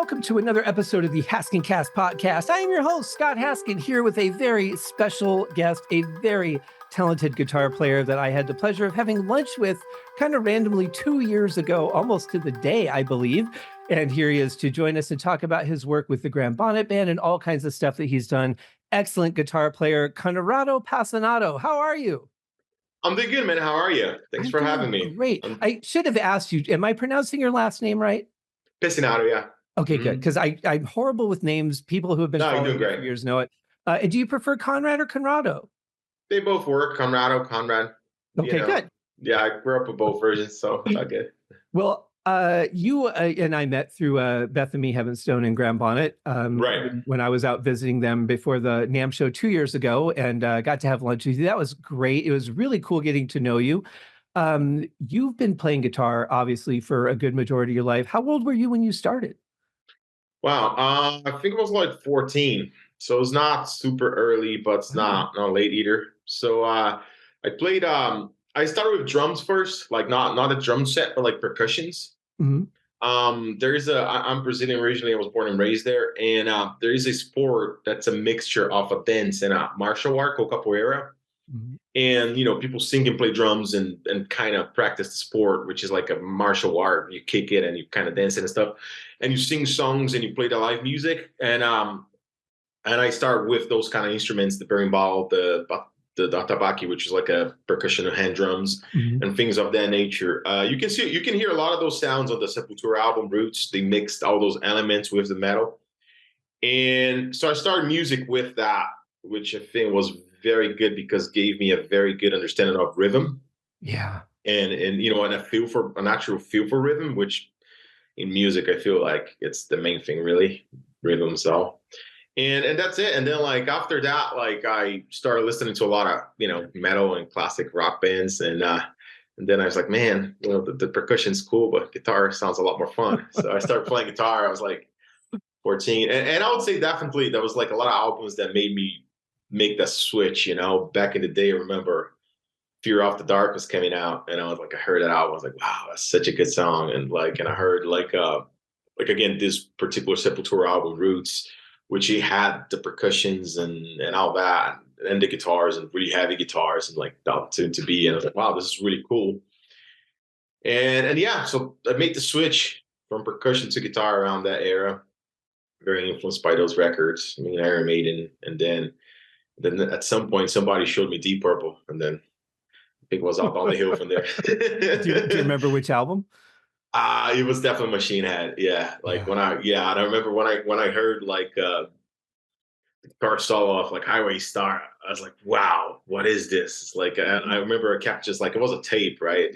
welcome to another episode of the HaskinCast Podcast. I am your host, Scott Haskin, here with a very special guest, a very talented guitar player that I had the pleasure of having lunch with kind of randomly 2 years ago, almost to the day, I believe. And here he is to join us and talk about his work with the Graham Bonnet Band and all kinds of stuff that he's done. Excellent guitar player, Conrado Pesinato. How are you? I'm doing good, man. How are you? Thanks for having me. Great. I should have asked you, am I pronouncing your last name right? Pesinato, yeah. Okay, good. Because I'm horrible with names. People who have been following me for years know it. And do you prefer Conrad or Conrado? They both work. Conrad. Okay, good. Yeah, I grew up with both versions, so it's all good. Well, you and I met through Beth and me, Heavenstone, and Graham Bonnet Right. when I was out visiting them before the NAMM show 2 years ago, and got to have lunch with you. That was great. It was really cool getting to know you. You've been playing guitar, obviously, for a good majority of your life. How old were you when you started? Wow. I think it was like 14. So it's not super early, but it's not late either. So I played I started with drums first, like not a drum set, but like percussions. Mm-hmm. I'm Brazilian originally. I was born and raised there. And there is a sport that's a mixture of a dance and a martial art called capoeira. Mm-hmm. And, people sing and play drums and kind of practice the sport, which is like a martial art. You kick it and you kind of dance it and stuff. And you sing songs and you play the live music. And I start with those kind of instruments, the berimbau, the atabaque, which is like a percussion of hand drums, Mm-hmm. and things of that nature. You can hear a lot of those sounds on the Sepultura album Roots. They mixed all those elements with the metal. And so I started music with that, which I think was very good because gave me a very good understanding of rhythm. Yeah. And an actual feel for rhythm, which in music I feel like it's the main thing, really, rhythm. So and that's it. And then like after that, like I started listening to a lot of metal and classic rock bands, and then I was like, man, the percussion's cool, but guitar sounds a lot more fun. So I started playing guitar. I was like 14, and I would say definitely there was like a lot of albums that made me make that switch. Back in the day, I remember Fear of the Dark was coming out, and I heard that album. I was like, wow, that's such a good song. And I heard like again, this particular Sepultura album Roots, which he had the percussions and all that, and the guitars and really heavy guitars and like the to be. And I was like, wow, this is really cool. And yeah, so I made the switch from percussion to guitar around that era. Very influenced by those records. I mean, Iron Maiden, and then at some point somebody showed me Deep Purple, and then I think it was up on the hill from there. Do you remember which album? It was definitely Machine Head. Yeah. And I remember when I heard like the guitar solo off like Highway Star, I was like, wow, what is this? It's like, and I remember I kept just like, it was a tape, right?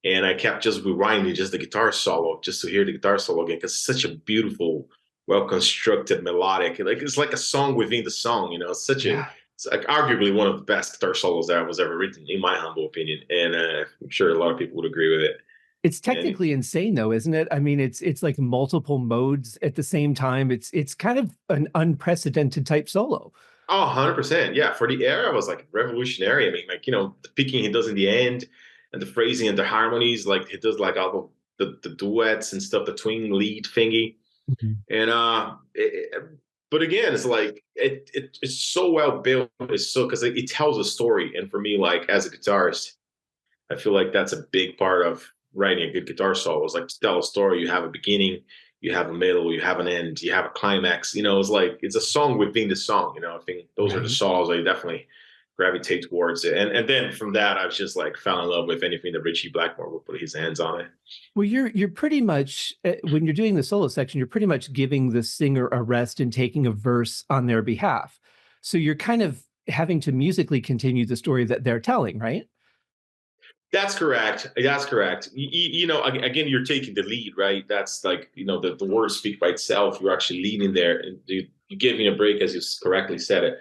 And I kept just rewinding just the guitar solo, just to hear the guitar solo again, because it's such a beautiful, well-constructed melodic, it's like a song within the song, it's such it's like arguably one of the best guitar solos that was ever written, in my humble opinion. And I'm sure a lot of people would agree with it. It's technically insane, though, isn't it? I mean, it's like multiple modes at the same time. It's kind of an unprecedented type solo. Oh, 100%. Yeah. For the era, it was like revolutionary. I mean, the picking he does in the end and the phrasing and the harmonies, like he does like all the duets and stuff, the twin lead thingy. Mm-hmm. And but again, it's like it's so well built. It's so because it tells a story. And for me, like as a guitarist, I feel like that's a big part of writing a good guitar solo. Is like to tell a story. You have a beginning, you have a middle, you have an end, you have a climax. It's like it's a song within the song. I think those are the solos I definitely gravitate towards it. And then from that, I was just like fell in love with anything that Richie Blackmore would put his hands on it. Well, you're pretty much when you're doing the solo section, you're pretty much giving the singer a rest and taking a verse on their behalf. So you're kind of having to musically continue the story that they're telling, right? That's correct. Again, you're taking the lead, right? That's like, the words speak by itself. You're actually leading there, and you're giving a break, as you correctly said it.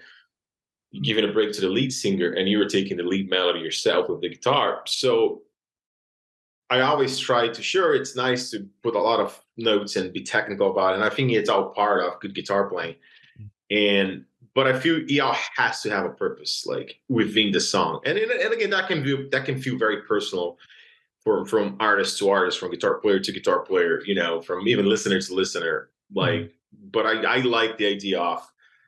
You're giving a break to the lead singer, and you were taking the lead melody yourself with the guitar. So I always try to, sure, it's nice to put a lot of notes and be technical about it. And I think it's all part of good guitar playing. But I feel it all has to have a purpose, like within the song. And again, that can feel very personal from artist to artist, from guitar player to guitar player, from even listener to listener. Like, but I like the idea of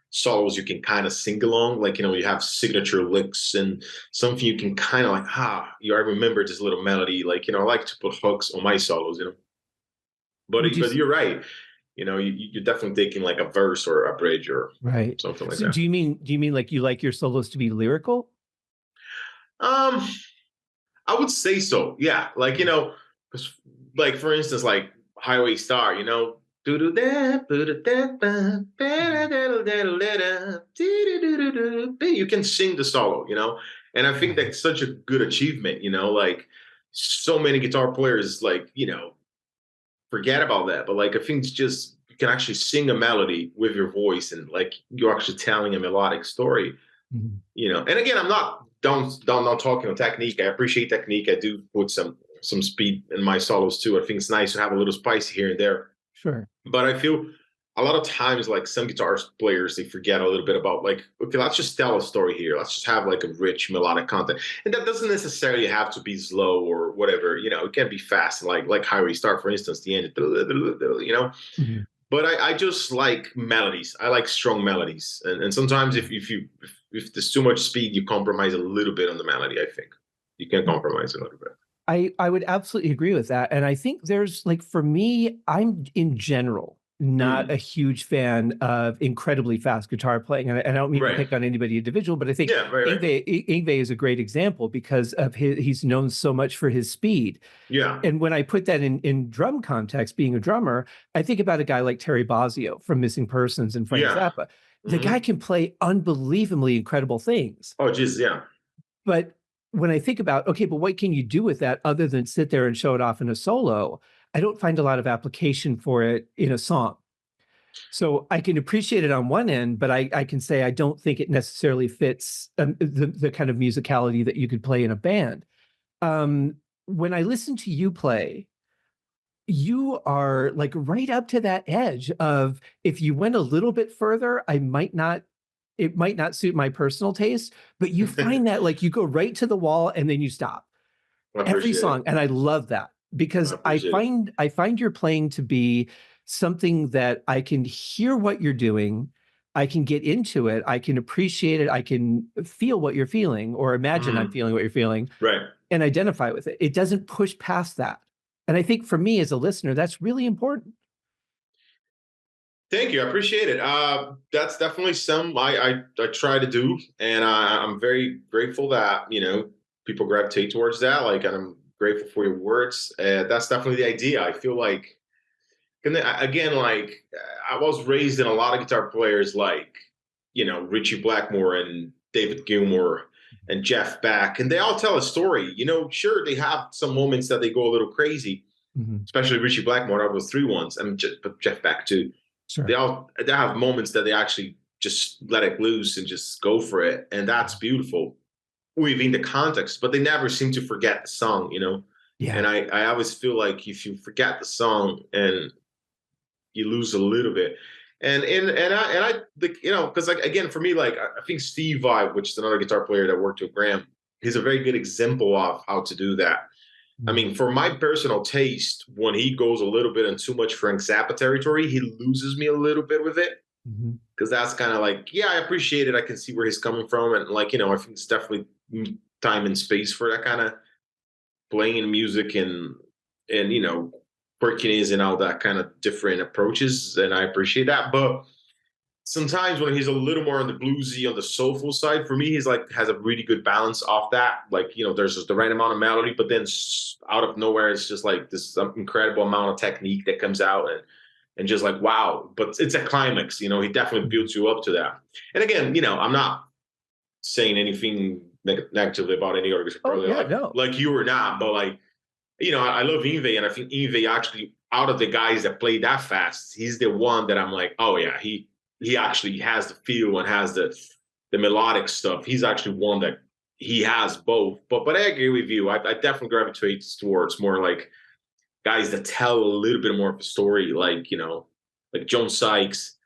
solos you can kind of sing along. Like, you have signature licks and something you can kind of like, I remember this little melody. Like, I like to put hooks on my solos. But you're right. You're definitely taking like a verse or a bridge or right. something like So that. do you mean like you like your solos to be lyrical? I would say so. Yeah. Like, 'cause, like, for instance, like Highway Star, you can sing the solo, and I think that's such a good achievement, like so many guitar players, like, forget about that. But like, I think it's just, you can actually sing a melody with your voice and like, you're actually telling a melodic story. And again, I'm not talking on technique. I appreciate technique. I do put some speed in my solos too. I think it's nice to have a little spice here and there. Sure. But I feel a lot of times, like some guitar players, they forget a little bit about like, okay, let's just tell a story here. Let's just have like a rich melodic content, and that doesn't necessarily have to be slow or whatever. It can be fast, like Highway Star, for instance, the end. But I just like melodies. I like strong melodies, and sometimes if there's too much speed, you compromise a little bit on the melody. I think you can compromise a little bit. I would absolutely agree with that. And I think there's like, for me, I'm in general not a huge fan of incredibly fast guitar playing. And I don't mean to pick on anybody individual, but I think Yngwie is a great example because of he's known so much for his speed. Yeah. And when I put that in drum context, being a drummer, I think about a guy like Terry Bozzio from Missing Persons and Frank Zappa. The guy can play unbelievably incredible things. Oh, geez, yeah. But when I think about, okay, but what can you do with that other than sit there and show it off in a solo? I don't find a lot of application for it in a song. So I can appreciate it on one end, but I can say I don't think it necessarily fits the kind of musicality that you could play in a band. When I listen to you play, you are like right up to that edge of, if you went a little bit further, it might not suit my personal taste, but you find that like you go right to the wall and then you stop every song. And I love that because I find your playing to be something that I can hear what you're doing. I can get into it. I can appreciate it. I can feel what you're feeling, or imagine I'm feeling what you're feeling, right, and identify with it. It doesn't push past that. And I think for me as a listener, that's really important. Thank you. I appreciate it. That's definitely some I try to do. And I'm very grateful that, people gravitate towards that. Like, and I'm grateful for your words. That's definitely the idea. I feel like, and again, like I was raised in a lot of guitar players like, Richie Blackmore and David Gilmour and Jeff Beck, and they all tell a story. Sure, they have some moments that they go a little crazy, especially Richie Blackmore. That was 3 ones, and but Jeff Beck too. Sure. They have moments that they actually just let it loose and just go for it, and that's beautiful within the context. But they never seem to forget the song, Yeah. And I always feel like if you forget the song and you lose a little bit. And I because like, again, for me, like I think Steve Vai, which is another guitar player that worked with Graham, he's a very good example of how to do that. I mean, for my personal taste, when he goes a little bit in too much Frank Zappa territory, he loses me a little bit with it. Because that's kind of like, yeah, I appreciate it. I can see where he's coming from. And like, I think it's definitely time and space for that kind of playing music and quirkiness and all that kind of different approaches. And I appreciate that. But sometimes when he's a little more on the bluesy, on the soulful side, for me, he's like has a really good balance off that. Like, there's just the right amount of melody, but then out of nowhere, it's just like this incredible amount of technique that comes out and just like, wow. But it's a climax, he definitely builds you up to that. And again, I'm not saying anything negatively about any other guitar like you or not, but like, I love Yngwie, and I think Yngwie actually, out of the guys that play that fast, he's the one that I'm like, oh yeah, he actually has the feel and has the melodic stuff. He's actually one that he has both. But I agree with you. I definitely gravitate towards more like guys that tell a little bit more of a story, like, like John Sykes,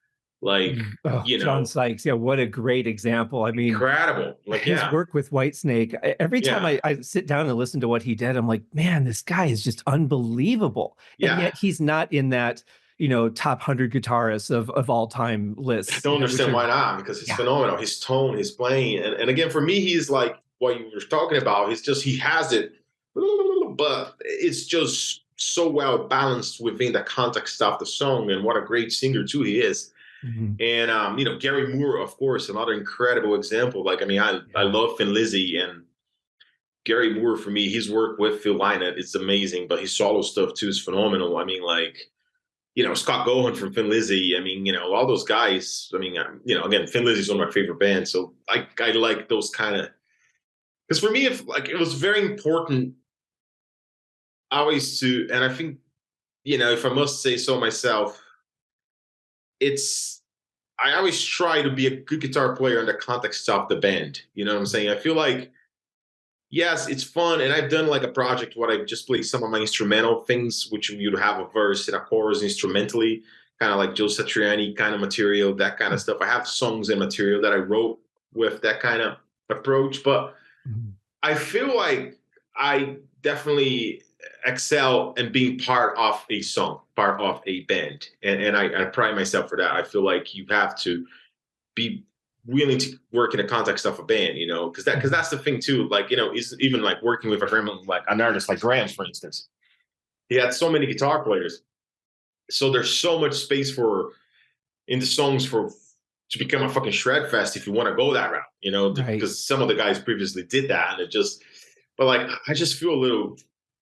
like, John Sykes. Yeah, what a great example. I mean, incredible. Like his work with Whitesnake. Every time I sit down and listen to what he did, I'm like, man, this guy is just unbelievable. And yet he's not in that, top 100 guitarists of all time lists. Don't understand why not, because he's phenomenal. His tone, his playing. And again, for me, he's like what you were talking about. He's just, he has it, but it's just so well balanced within the context of the song, and what a great singer too he is. Mm-hmm. And Gary Moore, of course, another incredible example. Like, I mean, I love Thin Lizzy, and Gary Moore, for me, his work with Phil Lynott, it's amazing, but his solo stuff too is phenomenal. I mean, like, Scott Gohan from Thin Lizzy. I mean, all those guys. I mean, again, Thin Lizzy is one of my favorite bands, so I like those kind of. Because for me, it was very important always to, and I think, if I must say so myself, I always try to be a good guitar player in the context of the band. You know what I'm saying? I feel like, yes, it's fun, and I've done like a project where I just play some of my instrumental things, which you'd have a verse and a chorus instrumentally, kind of like Joe Satriani kind of material, that kind of stuff. I have songs and material that I wrote with that kind of approach, but I feel like I definitely excel in being part of a song, part of a band, and I pride myself for that. I feel like you have to be willing to work in the context of a band, because that's the thing too. Like, even like working with like an artist like Graham, for instance, he had so many guitar players, so there's so much space in the songs to become a fucking shred fest if you want to go that route, Right. because some of the guys previously did that, and but like, I just feel a little,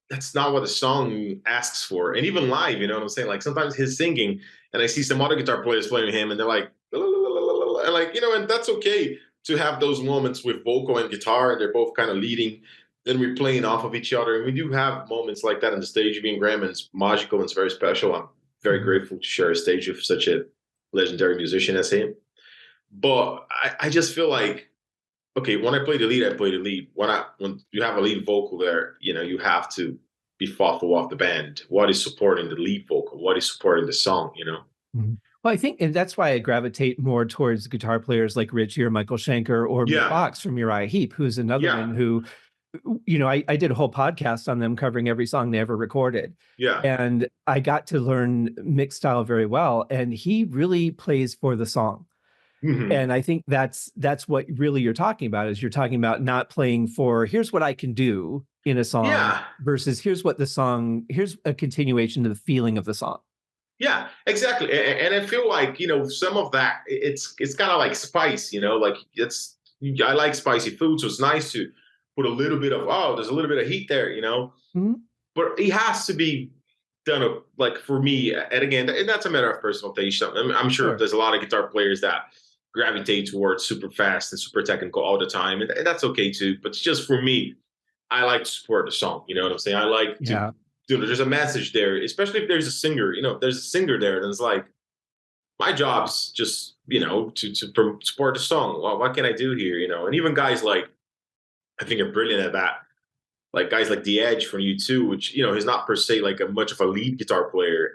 that's not what the song asks for. And even live, you know what I'm saying? Like, sometimes his singing, and I see some other guitar players playing with him, and they're like, and like, and that's okay to have those moments with vocal and guitar, and they're both kind of leading, and we're playing off of each other. And we do have moments like that on the stage. Being Graham, and it's magical and it's very special. I'm very grateful to share a stage with such a legendary musician as him. But I just feel like, okay, when I play the lead, I play the lead. When you have a lead vocal there, you have to be thoughtful of the band. What is supporting the lead vocal? What is supporting the song? Mm-hmm. Well, I think, and that's why I gravitate more towards guitar players like Richie or Michael Schenker or Mick Fox from Uriah Heep, who's another one who, I did a whole podcast on them covering every song they ever recorded. Yeah. And I got to learn Mick's style very well. And he really plays for the song. Mm-hmm. And I think that's what really you're talking about, is you're talking about not playing for, here's what I can do in a song versus here's a continuation of the feeling of the song. Yeah, exactly. And I feel like, some of that, it's kind of like spice, like I like spicy food. So it's nice to put a little bit of, there's a little bit of heat there, Mm-hmm. But it has to be done, like, for me. And again, and that's a matter of personal taste. I'm sure there's a lot of guitar players that gravitate towards super fast and super technical all the time. And that's okay too. But it's just, for me, I like to support the song. You know what I'm saying? I like to, there's a message there, especially if there's a singer, if there's a singer there, then it's like, my job's just, to support the song. Well, what can I do here? And even guys like, I think are brilliant at that. Like guys like The Edge from U2, which, he's not per se like much of a lead guitar player,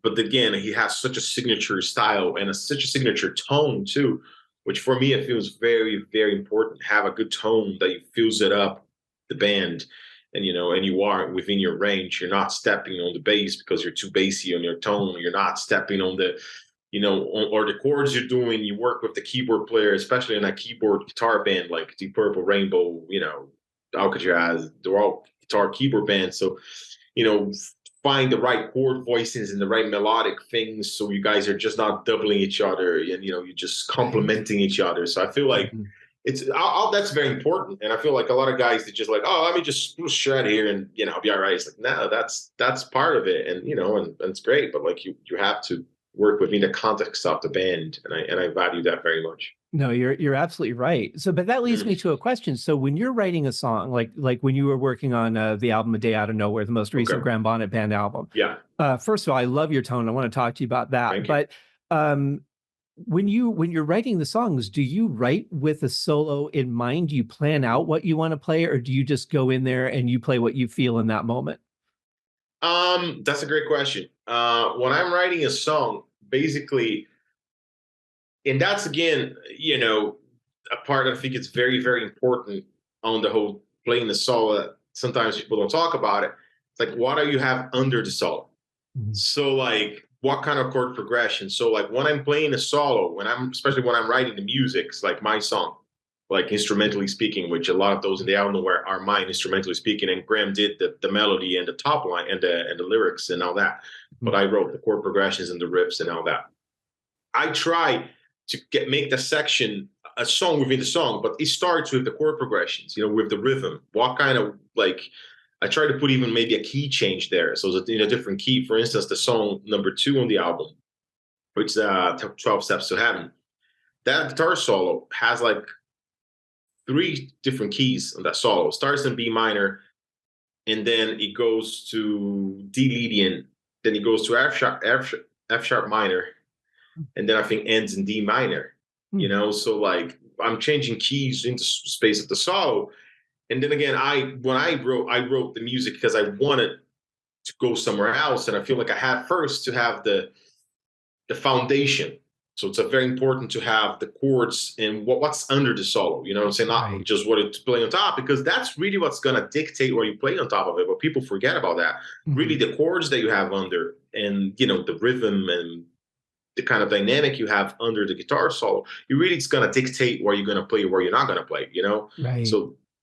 but again, he has such a signature style and such a signature tone too, which for me, it feels very, very important to have a good tone that fills it up, the band. And, and you are within your range. You're not stepping on the bass because you're too bassy on your tone. You're not stepping on the, or the chords you're doing. You work with the keyboard player, especially in a keyboard guitar band like Deep Purple, Rainbow, Alcatraz. They're all guitar keyboard bands. So, find the right chord voicings and the right melodic things, so you guys are just not doubling each other, and you're just complementing each other. So I feel like that's very important. And I feel like a lot of guys that just like, let me just shred here and I'll be all right. It's like, no, that's part of it, and and it's great, but like you have to work within the context of the band, and I value that very much. No, you're absolutely right. So, but that leads me to a question. So when you're writing a song, like when you were working on the album A Day Out of Nowhere, the most recent Graham Bonnet Band album. Yeah. First of all, I love your tone. I want to talk to you about that. But when you're writing the songs, do you write with a solo in mind? Do you plan out what you want to play, or do you just go in there and you play what you feel in that moment? That's a great question. When I'm writing a song, basically, and that's again, a part I think it's very, very important on the whole playing the solo. Sometimes people don't talk about it. It's like, what do you have under the solo? Mm-hmm. So like, what kind of chord progression. So like when I'm playing a solo, especially when I'm writing the music, it's like my song, like instrumentally speaking, which a lot of those in the album are mine instrumentally speaking, and Graham did the melody and the top line and the lyrics and all that. But I wrote the chord progressions and the riffs and all that. I try to make the section a song within the song, but it starts with the chord progressions, with the rhythm. What kind of I try to put even maybe a key change there. So that in a different key, for instance, the song number 2 on the album, which is 12 Steps to Heaven. That guitar solo has like 3 different keys on that solo. It starts in B minor, and then it goes to D leading, then it goes to F sharp minor, and then I think ends in D minor. So like I'm changing keys into space of the solo. And then again, when I wrote the music because I wanted to go somewhere else, and I feel like I had first to have the foundation. So it's very important to have the chords and what's under the solo. You know what I'm saying? Not just what to play on top, because that's really what's gonna dictate what you play on top of it. But people forget about that. Really, the chords that you have under, and the rhythm and the kind of dynamic you have under the guitar solo, it's gonna dictate where you're gonna play or where you're not gonna play. Right.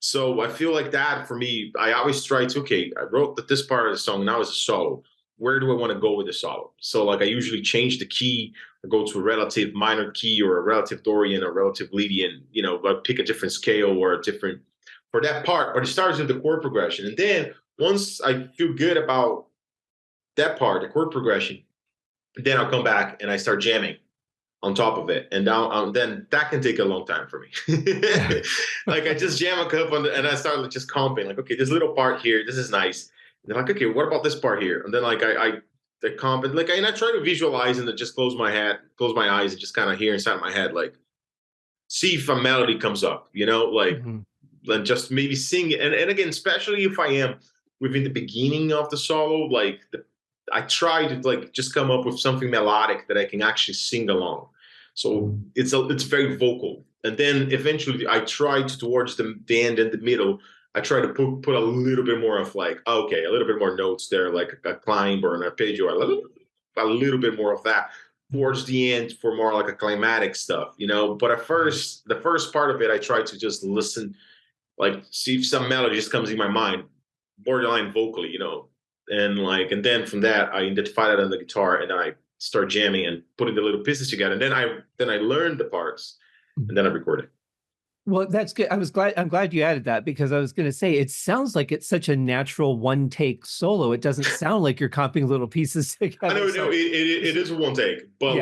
So I feel like that for me, I always try to, I wrote this part of the song, now it's a solo. Where do I want to go with the solo? So like I usually change the key, or go to a relative minor key or a relative Dorian or relative Lydian, I pick a different scale or a different for that part, but it starts with the chord progression. And then once I feel good about that part, the chord progression, then I'll come back and I start jamming on top of it, and then that can take a long time for me. Like I just jam a couple and I start just comping, like, okay, this little part here, this is nice. And they're like, okay, what about this part here? And then like I comp and and I try to visualize and just close my eyes and just kind of hear inside my head, like see if a melody comes up, and just maybe sing it. And again, especially if I am within the beginning of the solo, like I try to just come up with something melodic that I can actually sing along. So it's very vocal. And then eventually I try to, towards the end and the middle, I try to put a little bit more of a little bit more notes there, like a climb or an arpeggio, or a little bit more of that towards the end for more like a climatic stuff, But at first, the first part of it, I try to just listen, see if some melody just comes in my mind, borderline vocally, and then from that I identify that on the guitar, and then I start jamming and putting the little pieces together, and then I learn the parts, and then I record it. Well, that's good. I'm glad you added that, because I was going to say, it sounds like it's such a natural one take solo. It doesn't sound like you're comping little pieces together. I know, no, it is a one take, but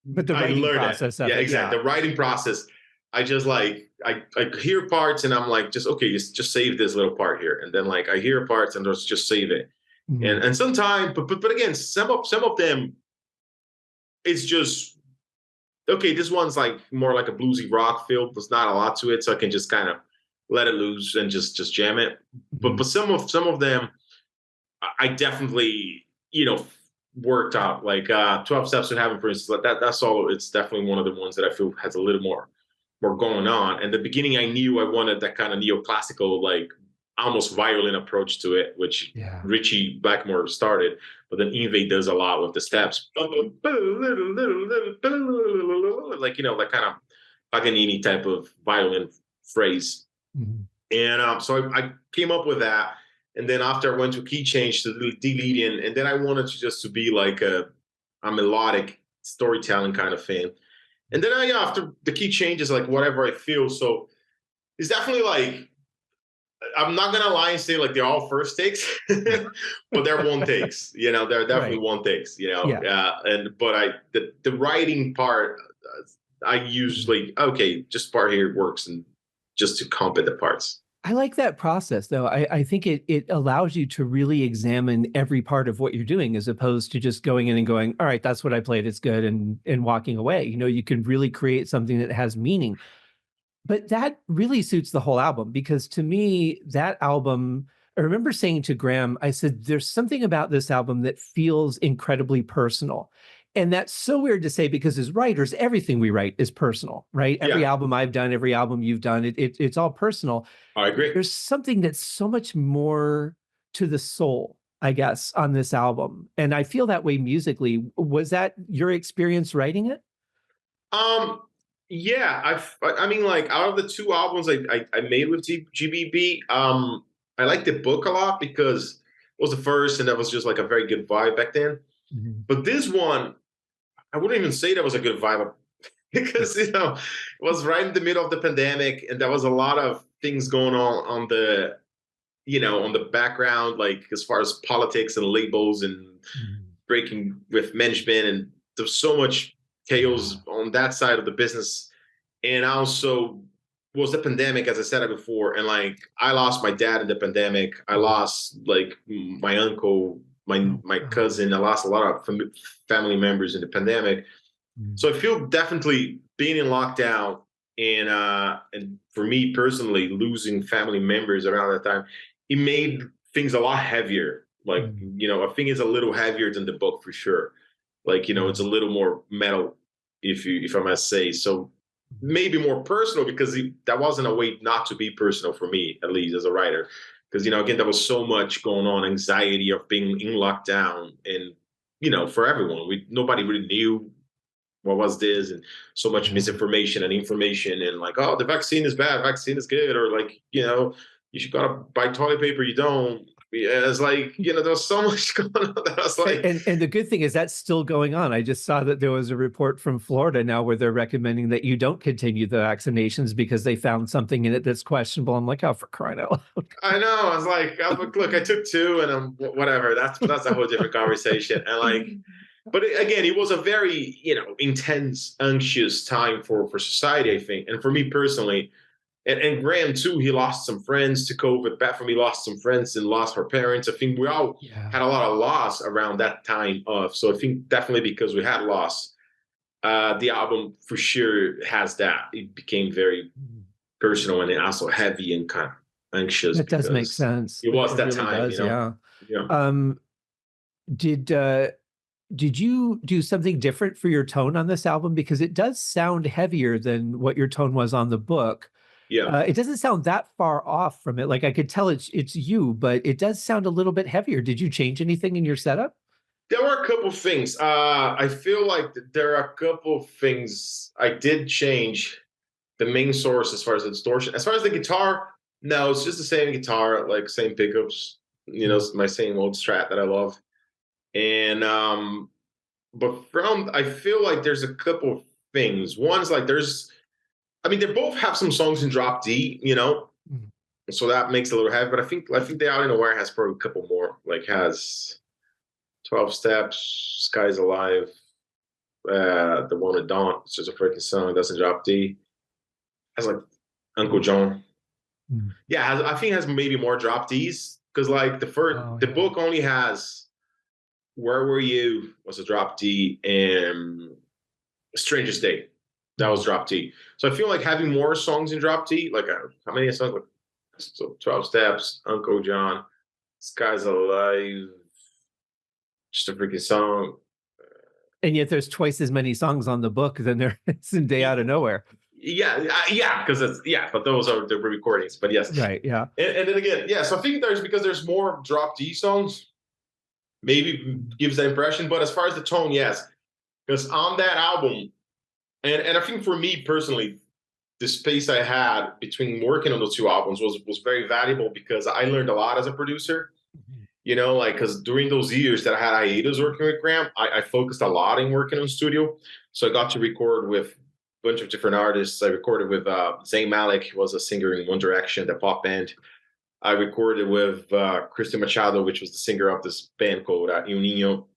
but the writing process of it, exactly. The writing process, I just I hear parts and I'm like, just save this little part here, and then I hear parts and just save it. And sometimes, but again, some of them, it's just okay. This one's more like a bluesy rock feel. There's not a lot to it, so I can just kind of let it loose and just jam it. But some of them, I definitely worked out. 12 Steps to Heaven, for instance, that solo, it's definitely one of the ones that I feel has a little more going on. And the beginning, I knew I wanted that kind of neoclassical, almost violin approach to it, which Richie Blackmore started, but then Yngwie does a lot with the steps, that kind of Paganini type of violin phrase. And so I came up with that. And then after I went to key change to the D-leading, and then I wanted to be like a melodic storytelling kind of thing. And then after the key changes, whatever I feel. So it's definitely I'm not gonna lie and say they're all first takes, but they're one takes. They're definitely one takes. But the writing part, I usually just part here works, and just to comp the parts. I like that process, though. I think it allows you to really examine every part of what you're doing, as opposed to just going in and going, all right, that's what I played, it's good, and walking away. You can really create something that has meaning. But that really suits the whole album, because to me, that album, I remember saying to Graham, I said, there's something about this album that feels incredibly personal. And that's so weird to say, because as writers, everything we write is personal, right? Every album I've done, every album you've done, it's all personal. I agree. There's something that's so much more to the soul I guess, on this album. And I feel that way musically. Was that your experience writing it? Um, yeah, I mean, like out of the two albums I made with GBB, I like the book a lot because it was the first, and that was just like a very good vibe back then. Mhm. But this one, I wouldn't even say that was a good vibe because it was right in the middle of the pandemic, and there was a lot of things going on the on the background, like as far as politics and labels and Mhm. breaking with management, and there's so much Yeah. chaos on that side of the business. And also was the pandemic, as I said it before, and like I lost my dad in the pandemic. I Mhm. lost like my uncle, my Oh, my God. cousin. I lost a lot of family members in the pandemic. Mhm. So I feel definitely being in lockdown and for me personally losing family members around that time, it made things a lot heavier. Like, Mhm. I think it's a little heavier than the book for sure. Like, it's a Mhm. little more metal, if I must say. So maybe more personal because that wasn't a way not to be personal for me, at least as a writer. Because, again, there was so much going on, anxiety of being in lockdown and, for everyone, nobody really knew what was this, and so much Yeah. misinformation and information, and like, oh, the vaccine is bad, vaccine is good, or like, you should gotta buy toilet paper, you don't. Yeah, it's like, there's so much going on that I was like, And the good thing is that's still going on. I just saw that there was a report from Florida now where they're recommending that you don't continue the vaccinations because they found something in it that's questionable. I'm like, oh, for crying out I know. I was like, look, I took two, and I'm whatever. That's a whole different conversation. And like, loud. but again, it was a very intense, anxious time for society, I think, and for me personally. And Graham too, he lost some friends to COVID. Beth for me lost some friends and lost her parents. I think we all Yeah. had a lot of loss around that time of. So I think definitely because we had loss, the album for sure has that. It became very personal and also heavy and kind of anxious That does make because sense. it was It that really time, does. Yeah. Yeah. Um, did did you do something different for your tone on this album? Because it does sound heavier than what your tone was on the book. Yeah. It doesn't sound that far off from it. Like I could tell it's you, but it does sound a little bit heavier. Did you change anything in your setup? There were a couple things. I feel like there are a couple things I did change the main source as far as the distortion. As far as the guitar, no, it's just the same guitar, like same pickups, Mm. my same old Strat that I love. And but from I feel like there's a couple of things. One's like I mean, they both have some songs in drop D, Mm. so that makes it a little heavy. But I think the Out in the Wire has probably a couple more. Like has 12 Steps, Sky's Alive, the one with Dawn. It's just a freaking song. It doesn't drop D. Has like Uncle John. Mm. Yeah, I think it has maybe more drop Ds because like Oh the yeah. book only has Where Were You was a drop D and Strangest Day that was Mm. drop D. So I feel like having more songs in drop D, like how many songs? Like, so 12 Steps, Uncle John, Skies Alive, just a freaking song. And yet there's twice as many songs on the book than there is in Day Out of Nowhere. Yeah, because but those are the recordings. But yes, Right. Yeah. and then again, yeah. So I think because there's more drop D songs, maybe gives that impression. But as far as the tone, yes, because on that album, and I think for me personally, the space I had between working on those two albums was very valuable because I learned a lot as a producer. Mhm. Like because during those years that I had hiatus working with Graham, I focused a lot in working on studio. So I got to record with a bunch of different artists. I recorded with Zayn Malik, who was a singer in One Direction, the pop band. I recorded with Christian Machado, which was the singer of this band called Il Nino.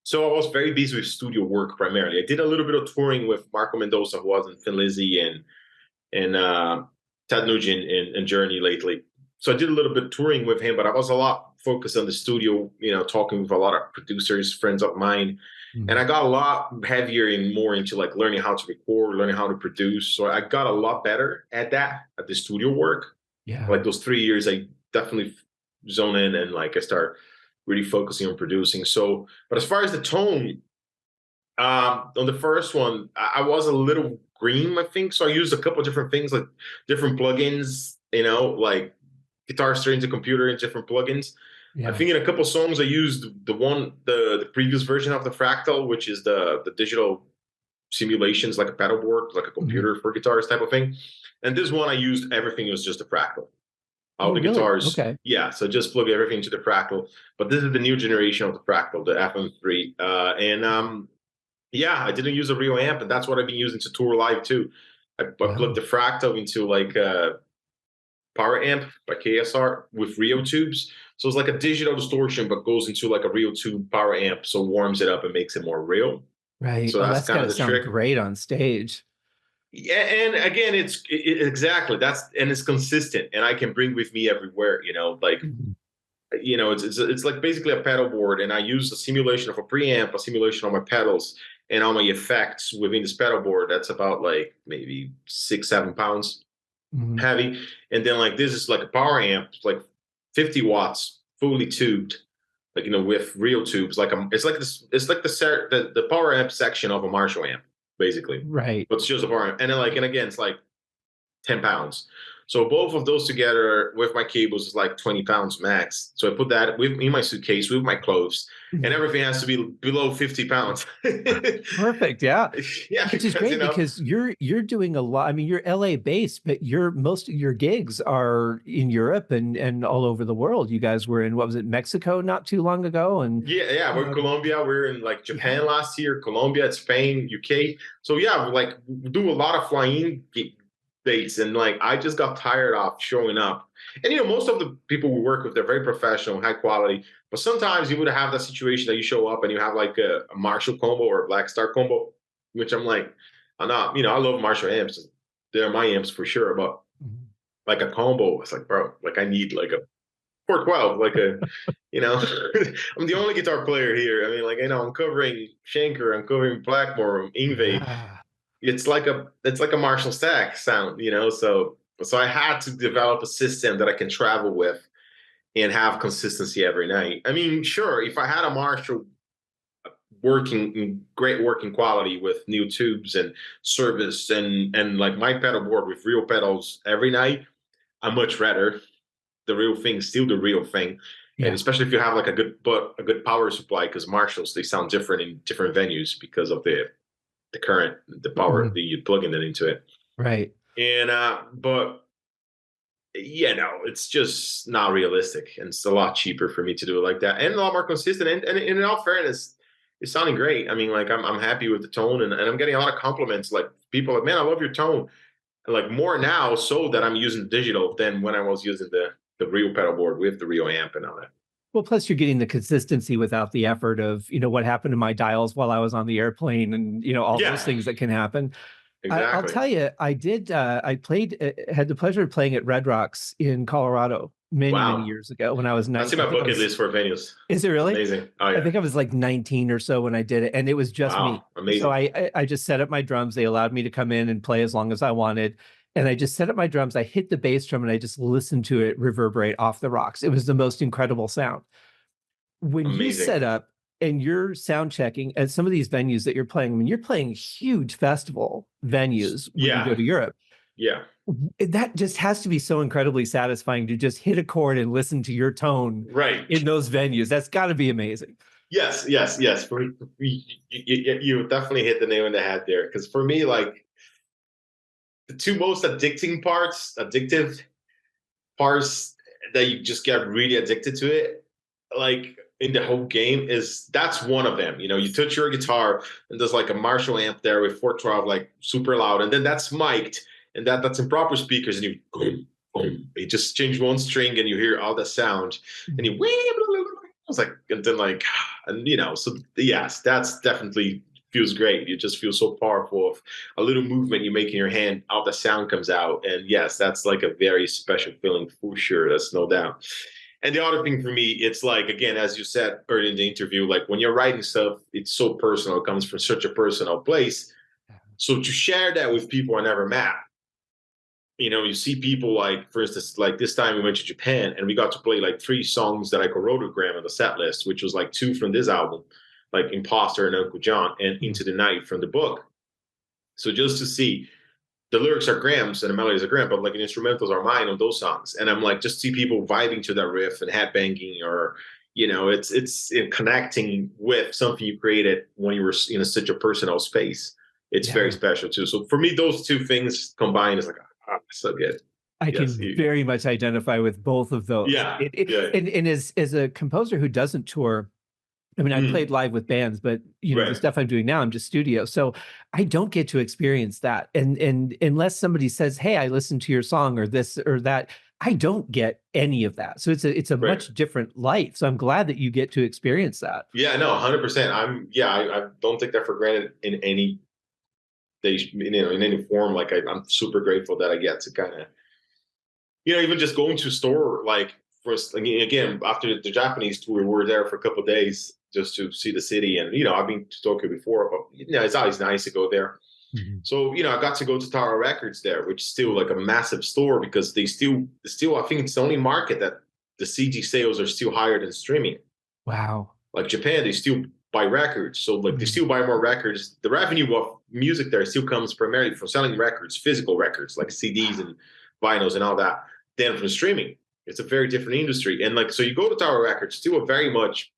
So I was very busy with studio work primarily. I did a little bit of touring with Marco Mendoza, who was in Thin Lizzy, and Ted Nugent and Journey lately. So I did a little bit of touring with him, but I was a lot focused on the studio, talking with a lot of producers, friends of mine. And Mhm. I got a lot heavier and more into like learning how to record, learning how to produce. So I got a lot better at that, at the studio work. Yeah. Like those 3 years, I definitely zone in and like I start really focusing on producing. So, but as far as the tone, on the first one, I was a little green, I think. So I used a couple of different things, like different plugins, like guitar strings and computer and different plugins. I Yeah. think in a couple songs I used the previous version of the Fractal, which is the digital simulations, like a pedal board, like a Mhm. computer for guitars type of thing. And this one I used everything was just a Fractal. All Oh, the really? guitars, Okay. yeah. So just plug everything into the Fractal. But this is the new generation of the Fractal, the FM3. Yeah, I didn't use a real amp, and that's what I've been using to tour live too. I plugged Wow. the Fractal into like a power amp by KSR with Rio tubes. So it's like a digital distortion, but goes into like a real tube power amp, so warms it up and makes it more real. Right. So Oh, that's that's kind got of to the sound trick. great on stage. Yeah, and again, exactly and it's consistent, and I can bring with me everywhere. Like Mhm. it's like basically a pedal board, and I use a simulation of a preamp, a simulation of my pedals, and all my effects within this pedal board. That's about like maybe 6-7 pounds Mhm. heavy, and then like this is like a power amp, like 50 watts, fully tubed, like with real tubes. It's like the power amp section of a Marshall amp, basically, Right. but it's just a power amp, and then and again, it's like 10 pounds. So both of those together with my cables is like 20 pounds max. So I put that in my suitcase with my clothes, and Mhm. everything has to be below 50 pounds. Perfect. Yeah. Yeah, Which is because great because you're doing a lot. I mean, you're LA based, but most of your gigs are in Europe and all over the world. You guys were in, what was it, Mexico not too long ago? And yeah, we're in um, Colombia. We're in like yeah. Japan last year, Colombia, Spain, UK. So yeah, we do a lot of flying dates, and like I just got tired of showing up. And most of the people we work with, they're very professional, high quality. But sometimes you would have that situation that you show up and you have like a Marshall combo or a Black Star combo, which I'm like, I'm not. I love Marshall amps. They're my amps for sure. But Mhm. like a combo, it's like, bro, like I need like a 412, like you know, I'm the only guitar player here. I mean, like, I'm covering Schenker, I'm covering Blackmore, Ingve. Yeah. It's like a Marshall stack sound, so I had to develop a system that I can travel with and have consistency every night. I mean, sure, if I had a Marshall working in great working quality with new tubes and service and like my pedal board with real pedals every night, I much rather the real thing, still the real thing. And Yeah. especially if you have like a good power supply, because Marshalls, they sound different in different venues because of the current, the power Mhm. that you plugging it into it. Right. And but yeah, no, it's just not realistic, and it's a lot cheaper for me to do it like that, and a lot more consistent. And in all fairness, it's sounding great. I mean, like I'm happy with the tone, and I'm getting a lot of compliments. Like people like, man, I love your tone. And like more now, so that I'm using digital than when I was using the real pedal board with the real amp and all that. Well, plus you're getting the consistency without the effort of, what happened to my dials while I was on the airplane and, all those Yeah, things that can happen. I'll exactly. tell you, I played, had the pleasure of playing at Red Rocks in Colorado many, many Wow. years ago when I was That's in I my think I bucket was, list for venues. is it really? Amazing. Oh I yeah. think I was like 19 or so when I did it, and it was just Wow. me. So Amazing. I just set up my drums. They allowed me to come in and play as long as I wanted. And I just set up my drums. I hit the bass drum and I just listened to it reverberate off the rocks. It was the most incredible sound. When you Amazing. set up and you're sound checking at some of these venues that you're playing, when you're playing huge festival venues when you go Yeah. to Europe, Yeah. that just has to be so incredibly satisfying to just hit a chord and listen to your tone Right. in those venues. That's got to be amazing. Yes. Yes. Yes. You definitely hit the nail on the head there. Because for me, like the two most addictive parts that you just get really addicted to it, like in the whole game, that's one of them. You touch your guitar and there's like a Marshall amp there with 412, like super loud, and then that's mic'd, and that's in proper speakers, and you boom, boom. You just change one string and you hear all the sound, and you wee, blah, blah, blah. I was like, and then like, and so yes, that's definitely feels great. You just feel so powerful of a little movement you make in your hand, all the sound comes out. And yes, that's like a very special feeling for sure. That's no doubt. And the other thing for me, it's like, again, as you said earlier in the interview, like when you're writing stuff, it's so personal, it comes from such a personal place. So to share that with people I never met, you see people like, for instance, like this time we went to Japan and we got to play like 3 songs that I co-wrote with Graham on the set list, which was like 2 from this album, like Imposter and Uncle John, and Into the Night from the book. So just to see the lyrics are Graham's and the melodies are Graham, but like the instrumentals are mine on those songs. And I'm like, just see people vibing to that riff and headbanging, or it's in connecting with something you created when you were in such a personal space. It's very special too. So for me, those two things combined is like, so good. I can very much identify with both of those. Yeah. And as a composer who doesn't tour, I mean, I played live with bands, but the stuff I'm doing now, I'm just studio. So I don't get to experience that. And unless somebody says, hey, I listened to your song or this or that, I don't get any of that. So it's a much different life. So I'm glad that you get to experience that. Yeah, no, 100%. I don't take that for granted in any in any form. Like I'm super grateful that I get to kind of, even just going to a store, like first, again, after the Japanese tour, we were there for a couple of days just to see the city. And, I've been to Tokyo before, but, it's always nice to go there. Mm-hmm. So, I got to go to Tower Records there, which is still like a massive store because they still, I think it's the only market that the CD sales are still higher than streaming. Wow. Like Japan, they still buy records. So like they still buy more records. The revenue of music there still comes primarily from selling records, physical records, like CDs and vinyls and all that, than from streaming. It's a very different industry. And like, so you go to Tower Records, still a very much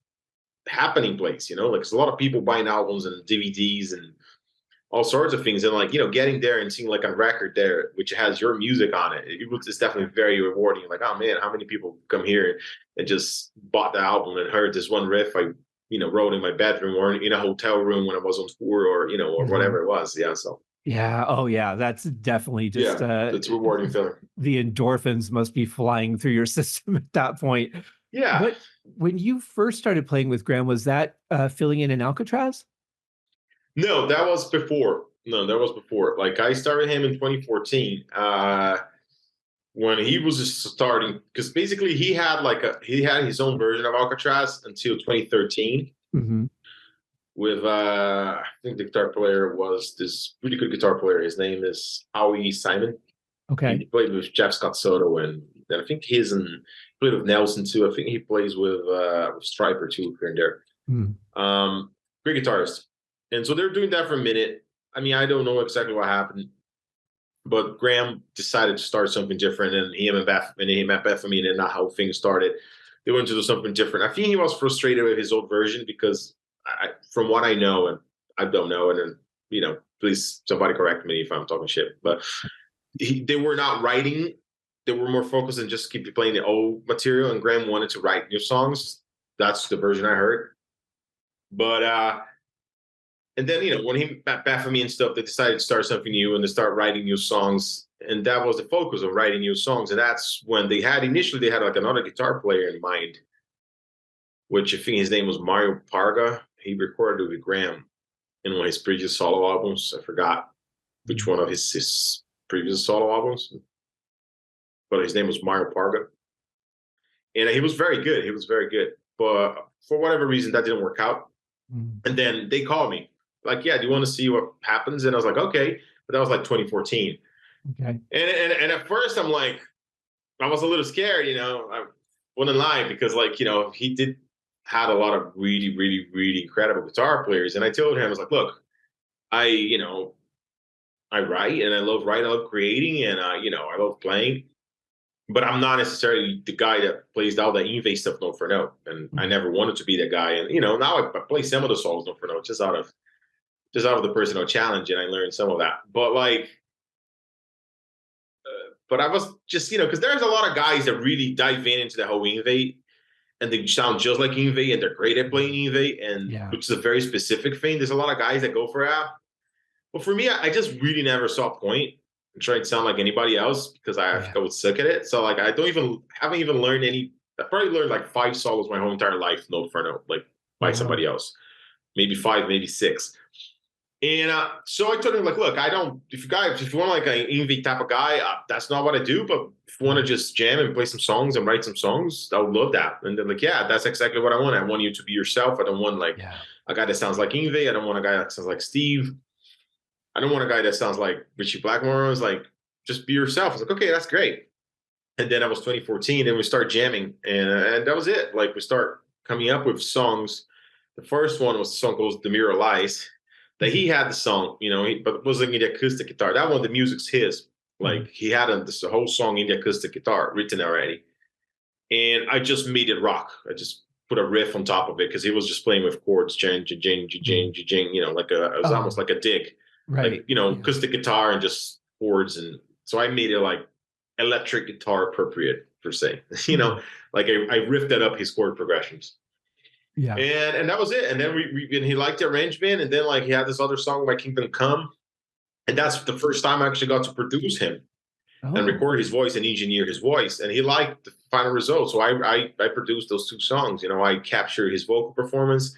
happening place, like there's a lot of people buying albums and DVDs and all sorts of things. And like, getting there and seeing like a record there, which has your music on it, it's definitely very rewarding. Like, oh man, how many people come here and just bought the album and heard this one riff I, wrote in my bedroom or in a hotel room when I was on tour or, or whatever it was. Yeah. So. Yeah. Oh, yeah. That's definitely just it's a rewarding feeling. The endorphins must be flying through your system at that point. Yeah. But when you first started playing with Graham, was that filling in Alcatraz? No, that was before. Like I started him in 2014 when he was just starting, because basically he had his own version of Alcatraz until 2013. Mm-hmm. With I think the guitar player was this really good guitar player. His name is Howie Simon. Okay. He played with Jeff Scott Soto, and I think played with Nelson too. I think he plays with Striper too here and there. Mm. Great guitarist. And so they're doing that for a minute. I mean, I don't know exactly what happened, but Graham decided to start something different, and he met Beth and me, and not how things started. They wanted to do something different. I think he was frustrated with his old version because, from what I know, and I don't know, and then, please somebody correct me if I'm talking shit, but they were not writing. They were more focused on just keep playing the old material, and Graham wanted to write new songs. That's the version I heard. But and then, when he met Beth and me and stuff, they decided to start something new and to start writing new songs. And that was the focus of writing new songs. And that's when they had like another guitar player in mind, which I think his name was Mario Parga. He recorded with Graham in one of his previous solo albums. I forgot which one of his previous solo albums, but his name was Mario Parga. And he was very good. But for whatever reason, that didn't work out. And then they called me like, yeah, do you want to see what happens? And I was like, okay. But that was like 2014. Okay. And at first I'm like, I was a little scared, I wouldn't lie, because like, he had a lot of really, really, really incredible guitar players. And I told him, I was like, look, I write and I love writing, I love creating, and I love playing. But I'm not necessarily the guy that plays all the Yngwie stuff note for note. And I never wanted to be that guy. And, now I play some of the songs note for note just out of the personal challenge. And I learned some of that. But like, but I was just, because there's a lot of guys that really dive into the whole Yngwie and they sound just like Yngwie and they're great at playing Yngwie, and which is a very specific thing. There's a lot of guys that go for that. But for me, I just really never saw a point and try to sound like anybody else because I would suck at it. So like I haven't even learned any. I probably learned like 5 solos my whole entire life, note for note, like by somebody else. Maybe 5, maybe 6. And so I told him like, look, if you want like an Yngwie type of guy, that's not what I do. But if you want to just jam and play some songs and write some songs, I would love that. And then like, yeah, that's exactly what I want. I want you to be yourself. I don't want like a guy that sounds like Yngwie. I don't want a guy that sounds like Steve. I don't want a guy that sounds like Richie Blackmore. I was like, just be yourself. I was like, okay, that's great. And then I was 2014 and we start jamming and that was it. Like we start coming up with songs. The first one was a song called The Mirror Lies. that he had the song, but it wasn't in the acoustic guitar. That one, the music's his. Like he had this whole song in the acoustic guitar written already. And I just made it rock. I just put a riff on top of it because he was just playing with chords, jing, jing, jing, jing, it was almost like a dig. Right. Like, acoustic guitar and just chords. And so I made it like electric guitar appropriate per se, like I riffed that up his chord progressions. Yeah. And that was it. And then and he liked the arrangement. And then like he had this other song, My Kingdom Come. And that's the first time I actually got to produce him and record his voice and engineer his voice. And he liked the final result. So I produced those two songs. I captured his vocal performance.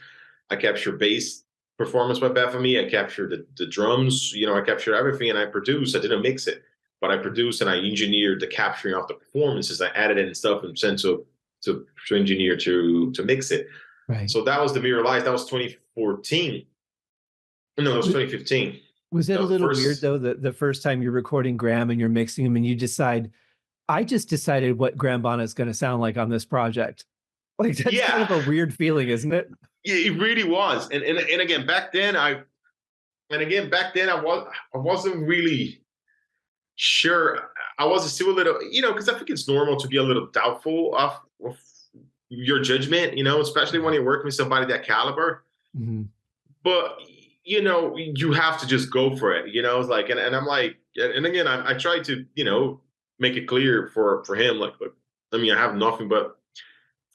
I captured bass performance by Bethany. I captured the drums. I captured everything and I produced. I didn't mix it, but I produced and I engineered the capturing of the performances. I added it and stuff and sent to engineer to mix it. Right. So that was the Mirror Life. That was 2014. No, it was 2015. Was it a little weird though, the first time you're recording Graham and you're mixing him and you decide, I just decided what Graham Bonnet's going to sound like on this project? Like that's kind of a weird feeling, isn't it? Yeah, it really was. And again, back then I wasn't really sure. I was still a little, because I think it's normal to be a little doubtful of your judgment, especially when you're working with somebody that caliber. Mm-hmm. But you have to just go for it. It's like, and I'm like, and again, I try to, make it clear for him, like, look, I have nothing but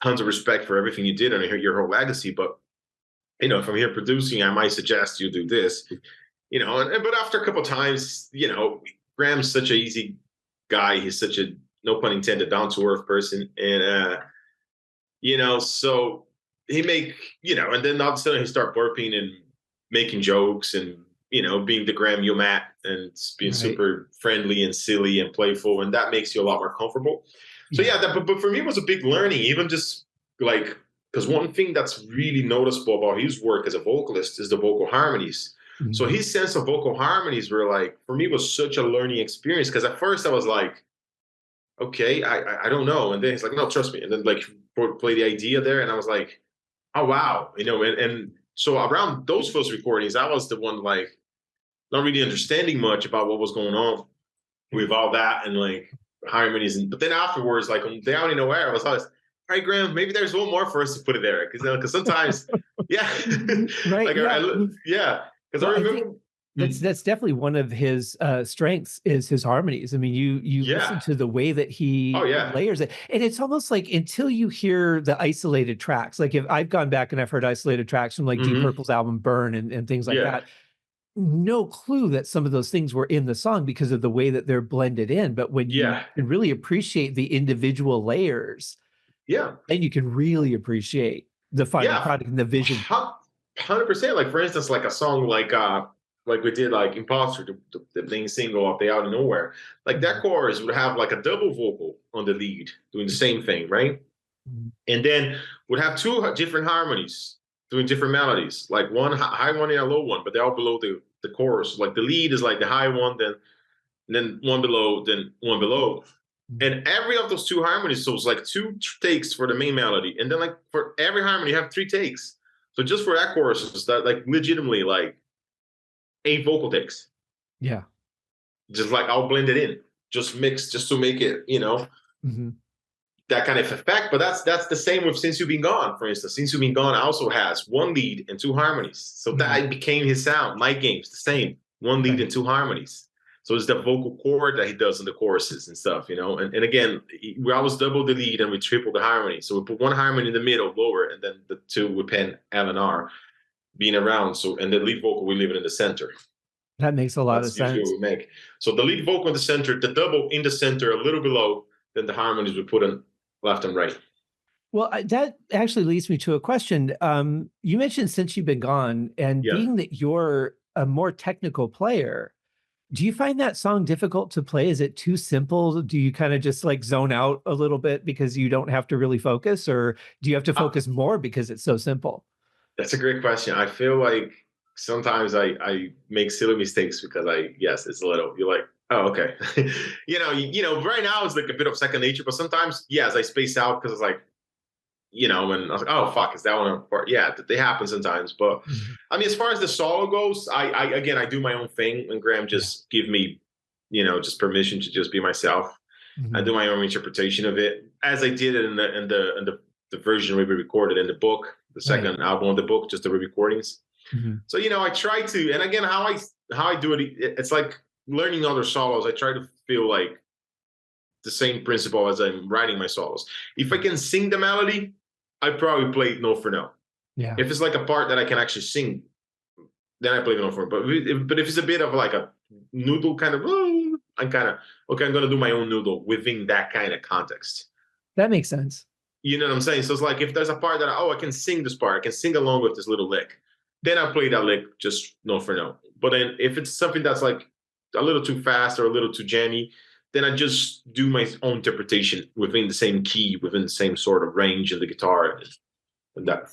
tons of respect for everything you did and your whole legacy. But, if I'm here producing, I might suggest you do this, but after a couple of times, Graham's such an easy guy. He's such a, no pun intended, down to earth person. And, so he and then all of a sudden he start burping and making jokes and, being the Graham you met and being super friendly and silly and playful. And that makes you a lot more comfortable. So but for me, it was a big learning, even just like, because one thing that's really noticeable about his work as a vocalist is the vocal harmonies. Mm-hmm. So his sense of vocal harmonies were like, for me, was such a learning experience. Because at first I was like, okay, I don't know. And then he's like, no, trust me. And then like play the idea there. And I was like, oh, wow. And so around those first recordings, I was the one like not really understanding much about what was going on with all that and like harmonies. But then afterwards, like down in nowhere, I was always, all right, Graham, maybe there's one more for us to put it there. Because sometimes, right. Like, because I remember. That's definitely one of his strengths is his harmonies. I mean, you listen to the way that he layers it. And it's almost like until you hear the isolated tracks, like if I've gone back and I've heard isolated tracks from like Deep Purple's album Burn and things like that, no clue that some of those things were in the song because of the way that they're blended in. But when you can really appreciate the individual layers, then you can really appreciate the final product and the vision. 100%. Like for instance, like a song like we did like Imposter, the main single off the Out of Nowhere. Like that chorus would have like a double vocal on the lead doing the same thing, right? Mm-hmm. And then would have two different harmonies doing different melodies, like one high one and a low one, but they're all below the chorus. Like the lead is like the high one, then one below, then one below. And every of those two harmonies, so it's like two takes for the main melody. And then like for every harmony, you have 3 takes. So just for that chorus, it's that like legitimately like 8 vocal takes. Yeah. Just like I'll blend it in, just mix, just to make it, that kind of effect. But that's the same with Since You've Been Gone, for instance. Since You've Been Gone also has 1 lead and 2 harmonies. So that became his sound. My Game's the same, 1 lead and 2 harmonies. So it's the vocal chord that he does in the choruses and stuff, And again, we always double the lead and we triple the harmony. So we put 1 harmony in the middle, lower, and then the 2 with pen L and R being around. So, and the lead vocal, we leave it in the center. That makes a lot of sense. What we make. So the lead vocal in the center, the double in the center, a little below, then the harmonies we put in left and right. Well, that actually leads me to a question. You mentioned Since You've Been Gone, and being that you're a more technical player, do you find that song difficult to play? Is it too simple? Do you kind of just like zone out a little bit because you don't have to really focus, or do you have to focus more because it's so simple? That's a great question. I feel like sometimes I make silly mistakes because it's a little, you're like, oh, okay. Right now it's like a bit of second nature, but sometimes, as I space out because it's like, and I was like, oh fuck, is that one part? Yeah, they happen sometimes. But Mhm. I mean, as far as the solo goes, I do my own thing, and Graham Yeah. just give me, just permission to just be myself. I Mhm. do my own interpretation of it, as I did it in the version we recorded in the book, the Right. second album of the book, just the re-recordings. Mhm. So I try to, and again, how I do it, it's like learning other solos. I try to feel like the same principle as I'm writing my solos. If I can sing the melody, I probably play note for note. Yeah. If it's like a part that I can actually sing, then I play note for note. But if it's a bit of like a noodle kind of, I'm kind of okay. I'm gonna do my own noodle within that kind of context. That makes sense. You know what I'm saying? So it's like if there's a part that I can sing this part, I can sing along with this little lick. Then I play that lick just note for note. But then if it's something that's like a little too fast or a little too jammy, then I just do my own interpretation within the same key, within the same sort of range of the guitar, and that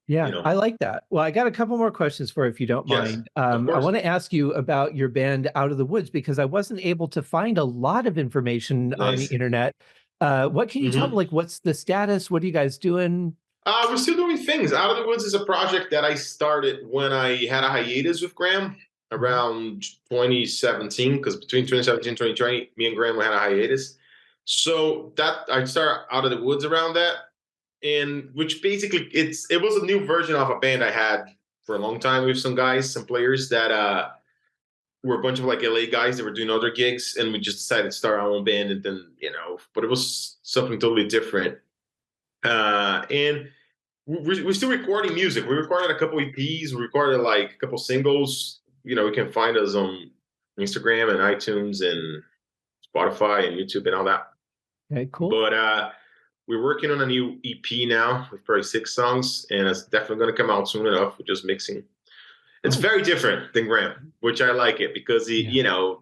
Yeah, I like that. Well, I got a couple more questions for you, if you don't Yes, mind. of I course. want to ask you about your band Out of the Woods because I wasn't able to find a lot of information on the Nice. internet. What can you tell me? Hmm. Like, what's the status? What are you guys doing? We're still doing things. Out of the Woods is a project that I started when I had a hiatus with Graham Mhm. around 2017, because between 2017 and 2020, me and Graham had a hiatus. So that I started Out of the Woods around that, and which basically it was a new version of a band I had for a long time with some guys, some players that were a bunch of like LA guys that were doing other gigs, and we just decided to start our own band, and then but it was something totally different. And we're still recording music. We recorded a couple EPs. We recorded like a couple singles. You can find us on Instagram and iTunes and Spotify and YouTube and all that. Okay, cool. But we're working on a new EP now with probably 6 songs, and it's definitely going to come out soon enough. We're just mixing. It's Oh, very different than Graham, which I like it because yeah.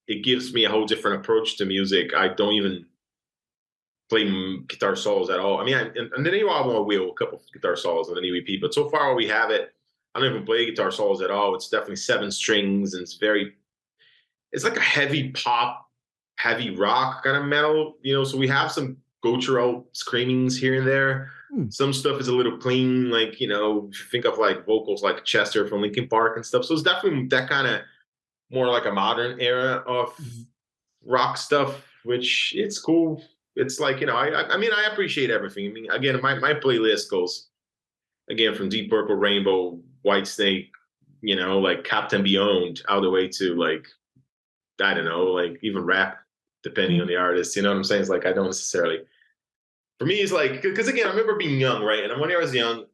it gives me a whole different approach to music. I don't even play guitar solos at all. I mean, and the new album I will a couple of guitar solos on the new EP, but so far we have it. I don't even play guitar solos at all. It's definitely 7 strings, and it's like a heavy pop, heavy rock kind of metal. So we have some guttural screamings here and there. Hmm. Some stuff is a little clean, like if you think of like vocals like Chester from Linkin Park and stuff. So it's definitely that kind of more like a modern era of Mhm. rock stuff, which it's cool. It's like I mean, I appreciate everything. I mean, again, my playlist goes again from Deep Purple, Rainbow, White Snake, like Captain Beyond, all the way to like I don't know, like even rap, depending on Mhm. the artist. You know what I'm saying? It's like I don't necessarily. For me, it's like because again, I remember being young, right? And when I was young,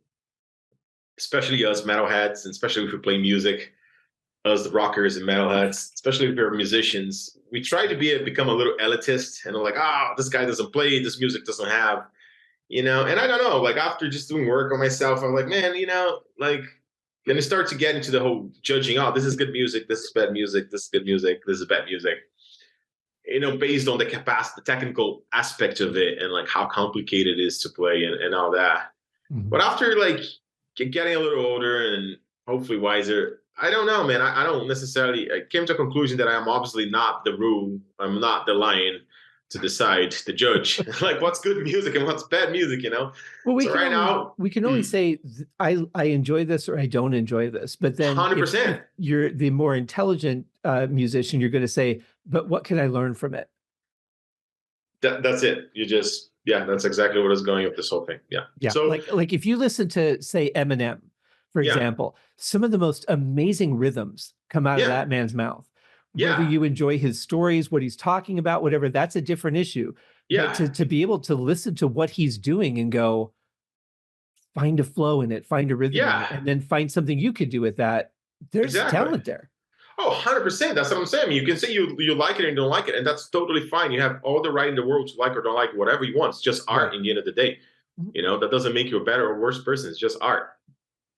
especially us metalheads, and especially if we play music, us the rockers and metalheads, especially if we're musicians, we try to become a little elitist and like, this guy doesn't play, this music doesn't have, And I don't know, like after just doing work on myself, I'm like, man, like, then it starts to get into the whole judging. Oh, this is good music, this is bad music, this is good music, this is bad music. Based on the capacity, the technical aspect of it, and like how complicated it is to play and all that. Mhm. But after like getting a little older and hopefully wiser, I don't know, man. I don't necessarily. I came to a conclusion that I am obviously not the rule. I'm not the lion to decide, to judge, like what's good music and what's bad music. Well, So right now, we can only say I enjoy this or I don't enjoy this. But then 100%. if you're the more intelligent musician, you're going to say, but what can I learn from it? That's it. Yeah, that's exactly what is going with this whole thing. Yeah. Yeah, So like if you listen to say Eminem, for yeah, example, some of the most amazing rhythms come out of yeah, that man's mouth. Whether yeah, you enjoy his stories, what he's talking about, whatever, that's a different issue. But yeah, to be able to listen to what he's doing and go, find a flow in it, find a rhythm in yeah. it, and then find something you could do with that. There's Exactly. talent there. Oh, 100%. That's what I'm saying. I mean, you can say you like it and don't like it, and that's totally fine. You have all the right in the world to like or don't like whatever you want. It's just Right. art in the end of the day. Mhm. That doesn't make you a better or worse person. It's just art.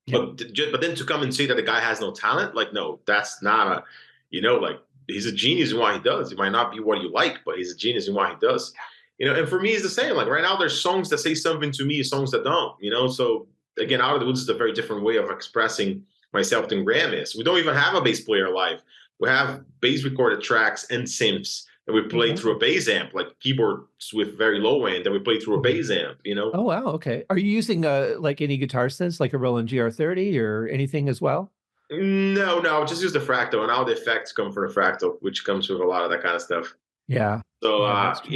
Yeah. But then to come and say that the guy has no talent, like no, that's not like he's a genius in what he does. It might not be what you like, but he's a genius in what he does. And for me, it's the same. Like right now, there's songs that say something to me, songs that don't. So again, Out of the Woods is a very different way of expressing myself than Graham is. We don't even have a bass player live. We have bass recorded tracks and synths and we played through a bass amp, like keyboards with very low end, and we played through a bass amp, Oh, wow. Okay. Are you using like any guitar synths, like a Roland GR30 or anything as well? No, just use the Fractal, and all the effects come from the Fractal, which comes with a lot of that kind of stuff. Yeah. So Yeah, that's true.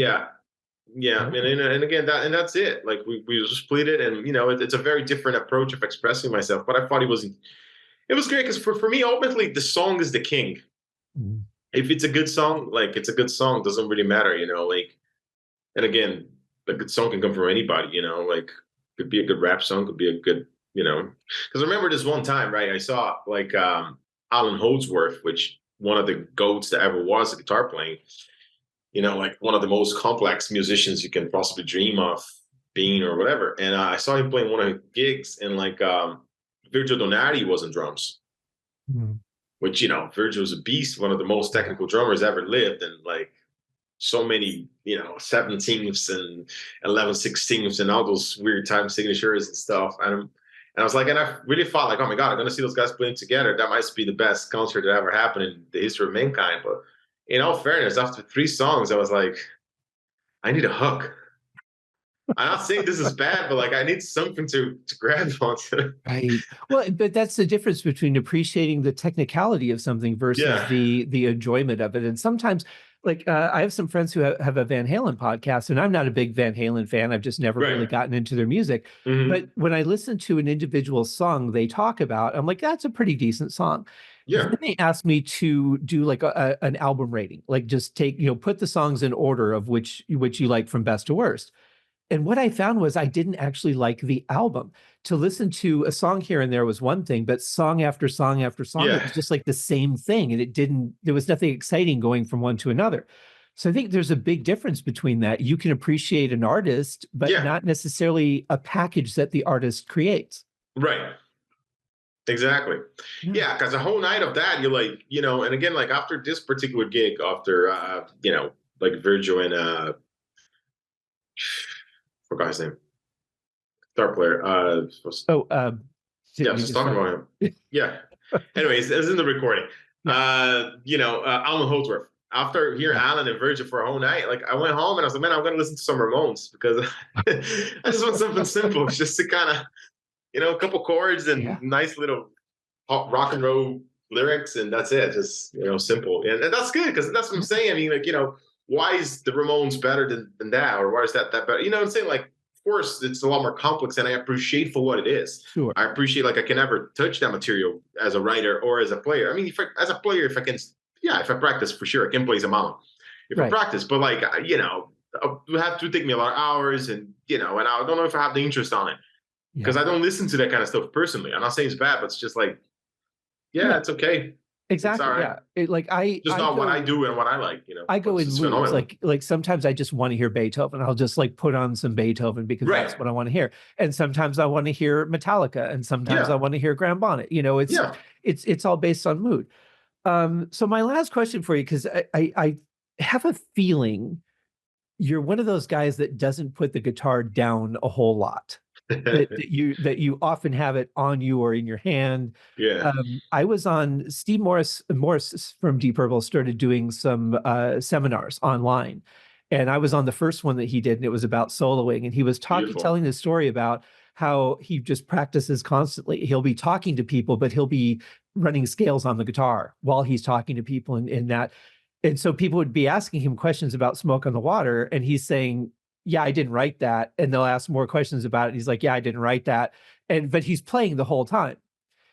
yeah, and again that's it. Like we just played it, and it's a very different approach of expressing myself. But I thought it was great because for me, ultimately, the song is the king. Mhm. If it's a good song, like it's a good song, doesn't really matter, like. And again, a good song can come from anybody, like could be a good rap song, could be a good, because I remember this one time, right? I saw like Alan Holdsworth, which one of the goats that ever was a guitar playing, like one of the most complex musicians you can possibly dream of being or whatever. And I saw him playing one of his gigs, and like Virgil Donati was on drums, Mhm. which Virgil's a beast, one of the most technical drummers ever lived, and like so many 17ths and 11/16ths and all those weird time signatures and stuff, and I was like, and I really thought like, oh my god, I'm gonna see those guys playing together. That might be the best concert that ever happened in the history of mankind. But in all fairness, after 3 songs, I was like, I need a hook. I'm not saying this is bad, but like I need something to grab onto. Right. Well, but that's the difference between appreciating the technicality of something versus Yeah, the enjoyment of it. And sometimes, like, I have some friends who have a Van Halen podcast, and I'm not a big Van Halen fan. I've just never really right. gotten into their music. Hmm. But when I listen to an individual song they talk about, I'm like, that's a pretty decent song. Then Yeah, they asked me to do like an album rating, like just take, put the songs in order of which you like from best to worst. And what I found was I didn't actually like the album. To listen to a song here and there was one thing, but song after song after song, it yeah, was just like the same thing. And there was nothing exciting going from one to another. So I think there's a big difference between that. You can appreciate an artist, but yeah. not necessarily a package that the artist creates. Right. Exactly. Yeah. Yeah, because a whole night of that, you're like, and again, like after this particular gig, after like Virgil and forgot his name, star player. Oh, Yeah, I was you just just talking said, about him. Yeah. Anyways, it was in the recording. yeah, Alan Holdsworth. After hearing yeah, Alan and Virgil for a whole night, like I went home and I was like, man, I'm gonna listen to some Ramones because I just want something simple, just to kind of, a couple chords and yeah, nice little rock and roll lyrics, and that's it. Just simple, and that's good because that's what I'm saying. I mean, like why is the Ramones better than that, or why is that better? You know what I'm saying? Like, of course, it's a lot more complex, and I appreciate for what it is. sure. I appreciate like I can never touch that material as a writer or as a player. I mean, as a player, if I can, yeah, if I practice for sure, I can play some mama. If I Right. practice, but like it would have to take me a lot of hours, and and I don't know if I have the interest on it because Yeah. I don't listen to that kind of stuff personally. I'm not saying it's bad, but it's just like yeah, Yeah, it's okay. It's all exactly. right. Yeah. Like Just not what I do and what I like, I go but in it's moods. phenomenal. Like sometimes I just want to hear Beethoven. I'll just like put on some Beethoven because Right. that's what I want to hear. And sometimes I want to hear Metallica, and sometimes I Yeah. want to hear Graham Bonnet. Yeah. It's all based on mood. So my last question for you, because I have a feeling you're one of those guys that doesn't put the guitar down a whole lot. That you often have it on you or in your hand. Yeah. I was on Steve Morris from Deep Purple started doing some seminars online, and I was on the first one that he did, and it was about soloing, and he was Beautiful. telling this story about how he just practices constantly. He'll be talking to people, but he'll be running scales on the guitar while he's talking to people, and that. And so people would be asking him questions about Smoke on the Water, and he's saying, yeah, I didn't write that. And they'll ask more questions about it. He's like, yeah, I didn't write that. But he's playing the whole time,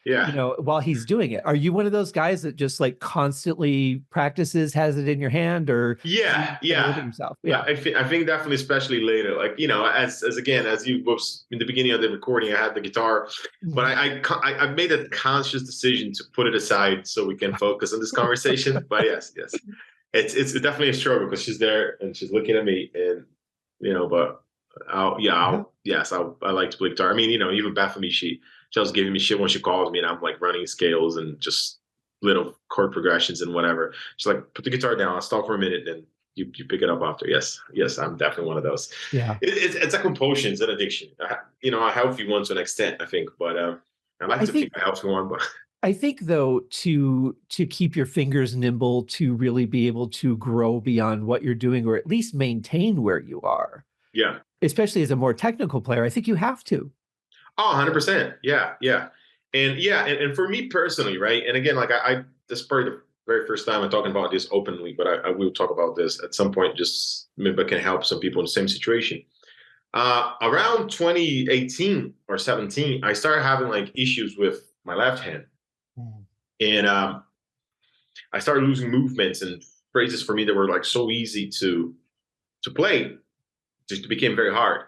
Yeah. while he's doing it. Are you one of those guys that just like constantly practices, has it in your hand, or do Yeah. you kind of Yeah. limit yourself? Yeah. I think definitely, especially later, like as again, as you was in the beginning of the recording, I had the guitar, but Mhm. I made a conscious decision to put it aside so we can focus on this conversation. But yes, it's definitely a struggle because she's there and she's looking at me, and but Yeah. I like to play guitar. I mean, even Beth for me, she was giving me shit when she calls me, and I'm like running scales and just little chord progressions and whatever. She's like, put the guitar down, I'll stop for a minute, and you pick it up after. Yes, I'm definitely one of those. Yeah. It's a compulsion, it's an addiction. A healthy one to an extent, I think, but I Well, like I to think think a healthy one, but I think though, to keep your fingers nimble, to really be able to grow beyond what you're doing, or at least maintain where you are, Yeah. especially as a more technical player, I think you have to. Oh, 100%. Yeah, yeah. And for me personally, right? And again, like this is probably the very first time I'm talking about this openly, but I will talk about this at some point, just maybe I can help some people in the same situation. Around 2018 or 17, I started having like issues with my left hand. Mm. And I started losing movements and phrases for me that were like so easy to play, just became very hard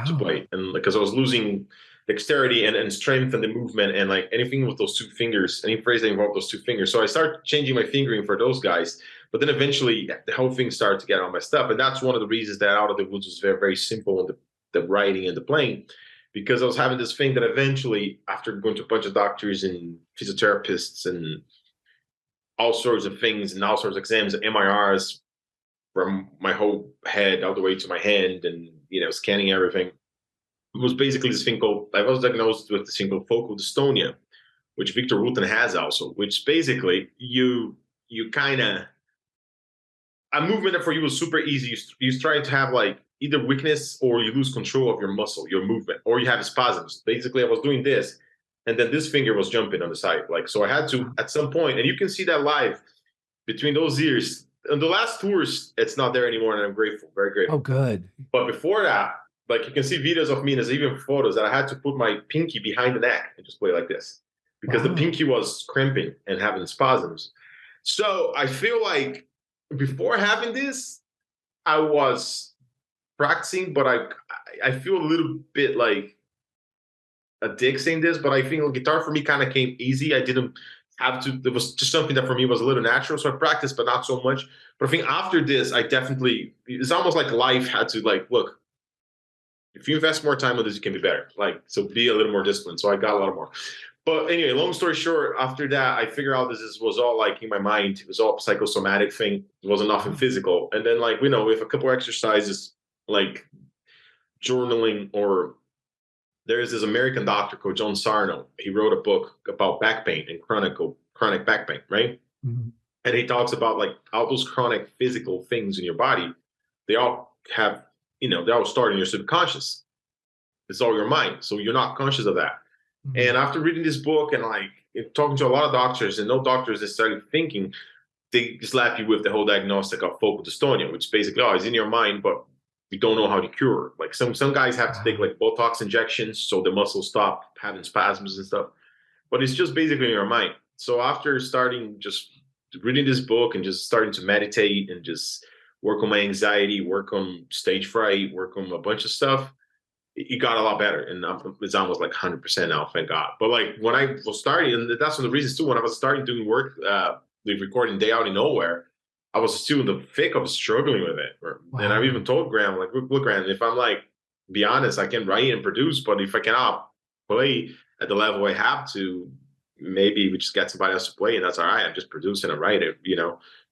to Wow. play. And because I was losing dexterity and strength and the movement and like anything with those two fingers, any phrase that involved those two fingers. So I started changing my fingering for those guys. But then eventually the whole thing started to get all messed up. And that's one of the reasons that Out of the Woods was very, very simple in the writing and the playing. Because I was having this thing that eventually, after going to a bunch of doctors and physiotherapists and all sorts of things and all sorts of exams, MIRs from my whole head all the way to my hand and, scanning everything, it was basically this thing called, I was diagnosed with this thing called focal dystonia, which Victor Wooten has also, which basically you kind of, a movement that for you was super easy. You try to have like either weakness or you lose control of your muscle, your movement, or you have spasms. Basically, I was doing this, and then this finger was jumping on the side. Like, so I had to, at some point, and you can see that live between those years. On the last tours, it's not there anymore, and I'm grateful, very grateful. Oh, good. But before that, like you can see videos of me, and there's even photos that I had to put my pinky behind the neck and just play like this because the pinky was cramping and having spasms. So I feel like before having this, I was practicing, but I feel a little bit like a dick saying this, but I think guitar for me kind of came easy. I didn't have to, it was just something that for me was a little natural. So I practiced, but not so much. But I think after this, I definitely, it's almost like life had to like, look, if you invest more time with this, you can be better. Like, so be a little more disciplined. So I got a lot more. But anyway, long story short, after that, I figured out this was all like in my mind. It was all psychosomatic thing. It wasn't nothing physical. And then like, with a couple exercises, like journaling, or there's this American doctor called John Sarno. He wrote a book about back pain and chronic back pain, right? Mm-hmm. And he talks about like all those chronic physical things in your body. They all have, they all start in your subconscious. It's all your mind. So you're not conscious of that. Mm-hmm. And after reading this book and like talking to a lot of doctors, and no doctors that started thinking, they slap you with the whole diagnostic of focal dystonia, which basically, it's in your mind, but we don't know how to cure. Like some guys have to take like Botox injections so the muscles stop having spasms and stuff. But it's just basically in your mind. So after starting just reading this book and just starting to meditate and just work on my anxiety, work on stage fright, work on a bunch of stuff, it got a lot better. And it's almost like 100% now, thank God. But like when I was starting, and that's one of the reasons too, when I was starting doing work, the recording Day Out in Nowhere, I was still in the thick of struggling with it. Wow. And I've even told Graham, like, look, Graham, if I'm like, be honest, I can write and produce, but if I cannot play at the level I have to, maybe we just get somebody else to play, and that's all right. I'm just producing and writing,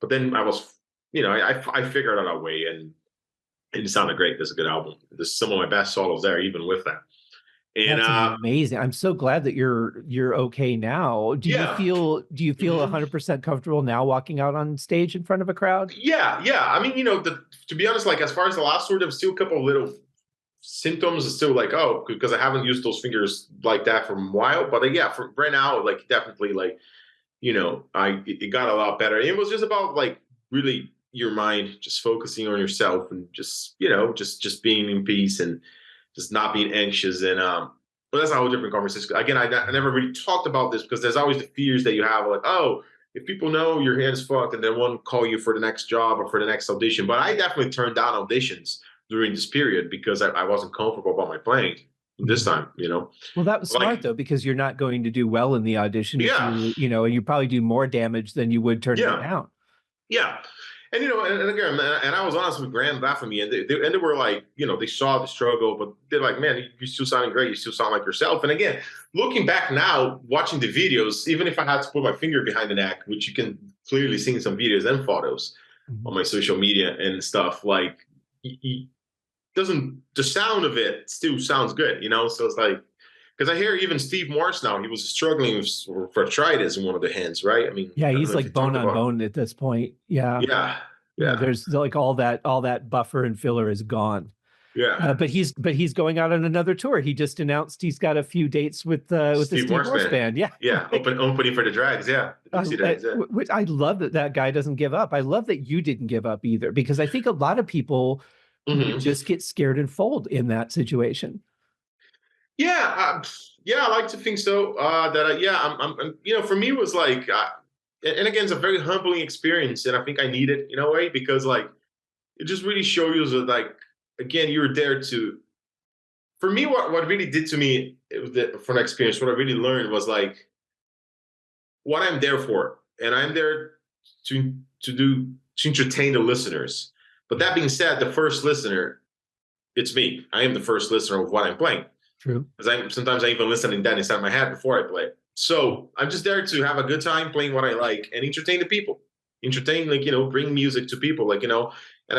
But then I was, I figured out a way, and it sounded great. This is a good album. There's some of my best solos there, even with that. And that's amazing. I'm so glad that you're okay now. Do you feel 100% comfortable now walking out on stage in front of a crowd? Yeah. I mean, to be honest, like as far as the last tour, there's still a couple of little symptoms. It's still like, because I haven't used those fingers like that for a while. But for right now, like definitely, like it got a lot better. It was just about like really your mind, just focusing on yourself and just just being in peace and just not being anxious. And but that's a whole different conversation. Again, I never really talked about this because there's always the fears that you have, like, if people know your hand's fucked and they won't call you for the next job or for the next audition. But I definitely turned down auditions during this period because I wasn't comfortable about my playing this time, Well, that was smart though, because you're not going to do well in the audition. If you and you probably do more damage than you would turning it down. Yeah. And, and again, and I was honest with Graham laughing at me, and they were like, they saw the struggle, but they're like, man, you're still sounding great. You still sound like yourself. And again, looking back now, watching the videos, even if I had to put my finger behind the neck, which you can clearly see in some videos and photos on my social media and stuff, like, the sound of it still sounds good, So it's like, because I hear even Steve Morse now, he was struggling with arthritis in one of the hands, right? I mean, Yeah, I don't he's know if like you talked bone on about. bone at this point. Yeah. Yeah, Yeah, yeah, there's like all that buffer and filler is gone. yeah. But he's going out on another tour. He just announced he's got a few dates with the Steve Steve Morse Morse band. band. Yeah, Yeah, like opening for the Drags. Yeah, the Dixie Drags. Yeah. which I love that guy doesn't give up. I love that you didn't give up either, because I think a lot of people would Hmm. just get scared and fold in that situation. Yeah, yeah, I like to think so. Yeah, for me, it was like, and again, it's a very humbling experience, and I think I need it in a way because, like, it just really shows you that, like, again, you're there to. For me, what really did to me from experience, what I really learned was like what I'm there for, and I'm there to entertain the listeners. But that being said, the first listener, it's me. I am the first listener of what I'm playing. True. Because sometimes I even listen in that inside my head before I play. So I'm just there to have a good time playing what I like and entertain the people. Entertain, like, bring music to people, like, and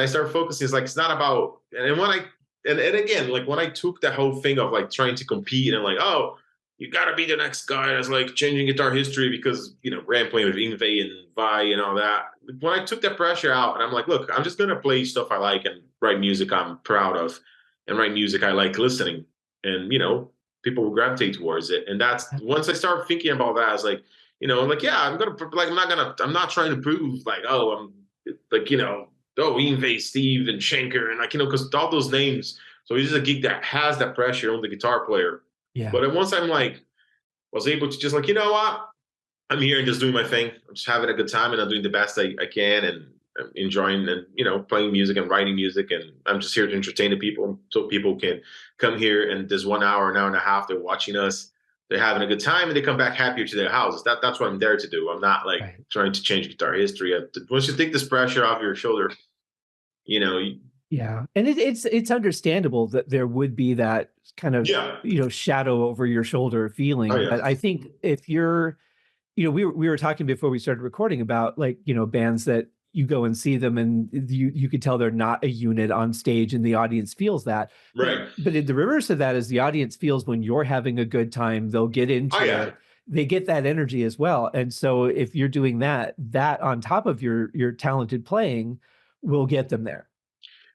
I start focusing. It's like, it's not about, and when I, and again, like when I took that whole thing of like trying to compete and like, oh, you gotta be the next guy that's like changing guitar history because, Graham playing with Ingve and Vi and all that. When I took that pressure out and I'm like, look, I'm just gonna play stuff I like and write music I'm proud of and write music I like listening, and people will gravitate towards it. And that's once I start thinking about that, I was like, like, yeah, I'm not trying to prove like, oh, I'm like, oh, Ingve, Steve, and Schenker, and like, because all those names. So he's just a geek that has that pressure on the guitar player. Yeah. But then once I'm like, was able to just like, you know what, I'm here and just doing my thing. I'm just having a good time and I'm doing the best I can, and I'm enjoying and playing music and writing music, and I'm just here to entertain the people so people can come here and this 1 hour, an hour and a half, they're watching us, they're having a good time, and they come back happier to their houses. That's what I'm there to do. I'm not like Right. trying to change guitar history. Once you take this pressure off your shoulder, Yeah, and it's understandable that there would be that kind of yeah, shadow over your shoulder oh feeling. yeah, But I think if you're, we were talking before we started recording about like bands that you go and see them and you could tell they're not a unit on stage and the audience feels that. right, But the reverse of that is the audience feels when you're having a good time, they'll get oh into yeah, it. They get that energy as well. And so if you're doing that on top of your talented playing will get them there.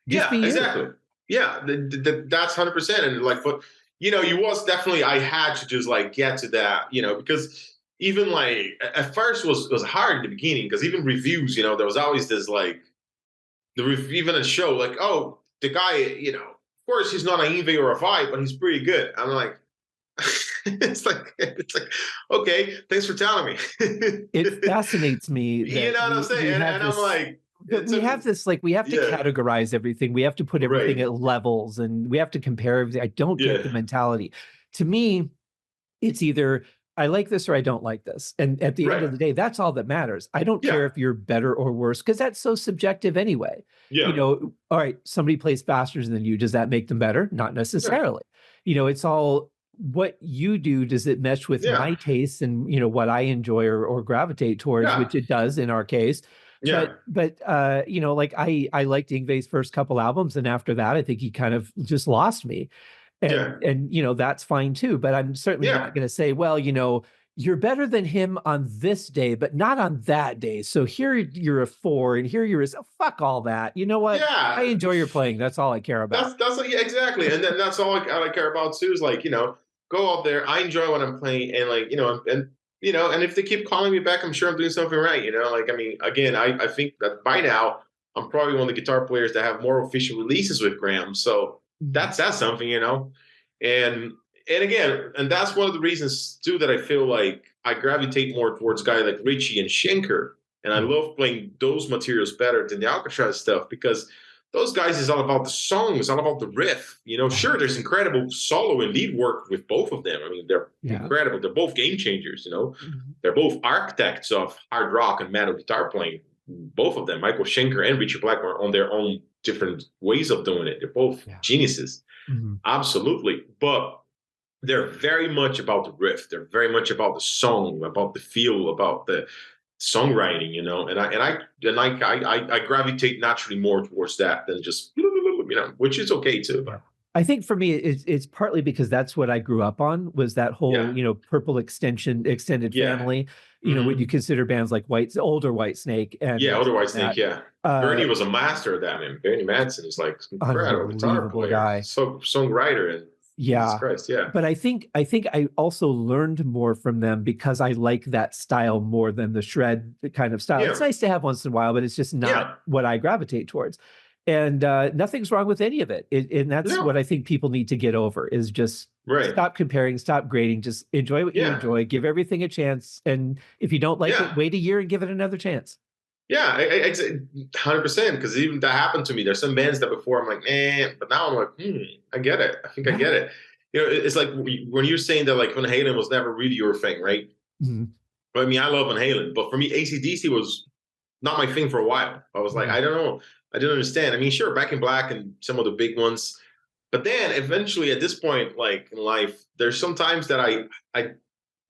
Just be yeah, you. exactly. Yeah, that's 100%. And like, but you was definitely, I had to just like get to that, because even like at first was hard in the beginning because even reviews, there was always this like even a show like, oh, the guy, of course he's not an Eve or a vibe, but he's pretty good. I'm like, it's like, okay, thanks for telling me. It fascinates me You that know what I'm we saying? And have I'm this like, that we have this, like, we have to yeah, categorize everything. We have to put everything right, at levels and we have to compare everything. I don't get yeah, the mentality. To me, it's either I like this or I don't like this. And at the end right, of the day, that's all that matters. I don't care yeah, if you're better or worse because that's so subjective anyway. yeah, All right, somebody plays faster than you. Does that make them better? Not yeah, necessarily. It's all what you do. Does it mesh with yeah, my tastes and what I enjoy or gravitate towards, yeah, which it does in our case. yeah, But like I liked Ingve's first couple albums, and after that, I think he kind of just lost me. yeah, And that's fine too, but I'm certainly yeah, not going to say, well, you're better than him on this day, but not on that day. So here you're a 4 and here you're a fuck all that. You know what? I yeah. enjoy your playing. That's all I care about. That's like, yeah, exactly, and then that's all I care about too. Is like, go out there. I enjoy what I'm playing, and like, and if they keep calling me back, I'm sure I'm doing something right. Like, I mean, again, I think that by now I'm probably one of the guitar players that have more official releases with Graham. So Mhm. that's something. And again, and that's one of the reasons too that I feel like I gravitate more towards guys like Richie and Schenker, and I Yeah. love playing those materials better than the Alcatraz stuff because those guys is all about the song, it's all about the riff. Sure, Right. there's incredible solo and lead work with both of them. I mean, they're Yeah. incredible. They're both game changers. Mhm. They're both architects of hard rock and metal guitar playing. Both of them, Michael Schenker and Richard Blackmore, on their own different ways of doing it. They're both Yeah. geniuses. Mhm. Absolutely. But they're very much about the riff. They're very much about the song, about the feel, about the songwriting. And I gravitate naturally more towards that than just which is okay too. Yeah. I think for me, it's partly because that's what I grew up on, was that whole, Yeah. Purple extended Yeah. family. When you consider bands like older Whitesnake and Yeah, things older like Whitesnake, that. yeah. Bernie was a master of that, man. Bernie Madsen is like incredible guitar Unbelievable player, guy. songwriter, and Jesus Yeah. Christ, yeah. But I think I also learned more from them because I like that style more than the shred kind of style. It's Yeah. nice to have once in a while, but it's just not Yeah. what I gravitate towards. And nothing's wrong with any of it. And that's what No. I think people need to get over, is just Right. stop comparing, stop grading, just enjoy what you Yeah. enjoy, give everything a chance. And if you don't like it, Yeah. wait a year and give it another chance. Yeah, 100%. Because even that happened to me. There's some bands that before I'm like, man, but now I'm like, I get it. I think I get it. It's like when you're saying that like Van Halen was never really your thing, right? Mhm. But I mean, I love Van Halen, but for me, AC/DC was not my thing for a while. I was like, I don't know. I didn't understand. I mean, sure, Back in Black and some of the big ones. But then eventually at this point, like in life, there's sometimes that I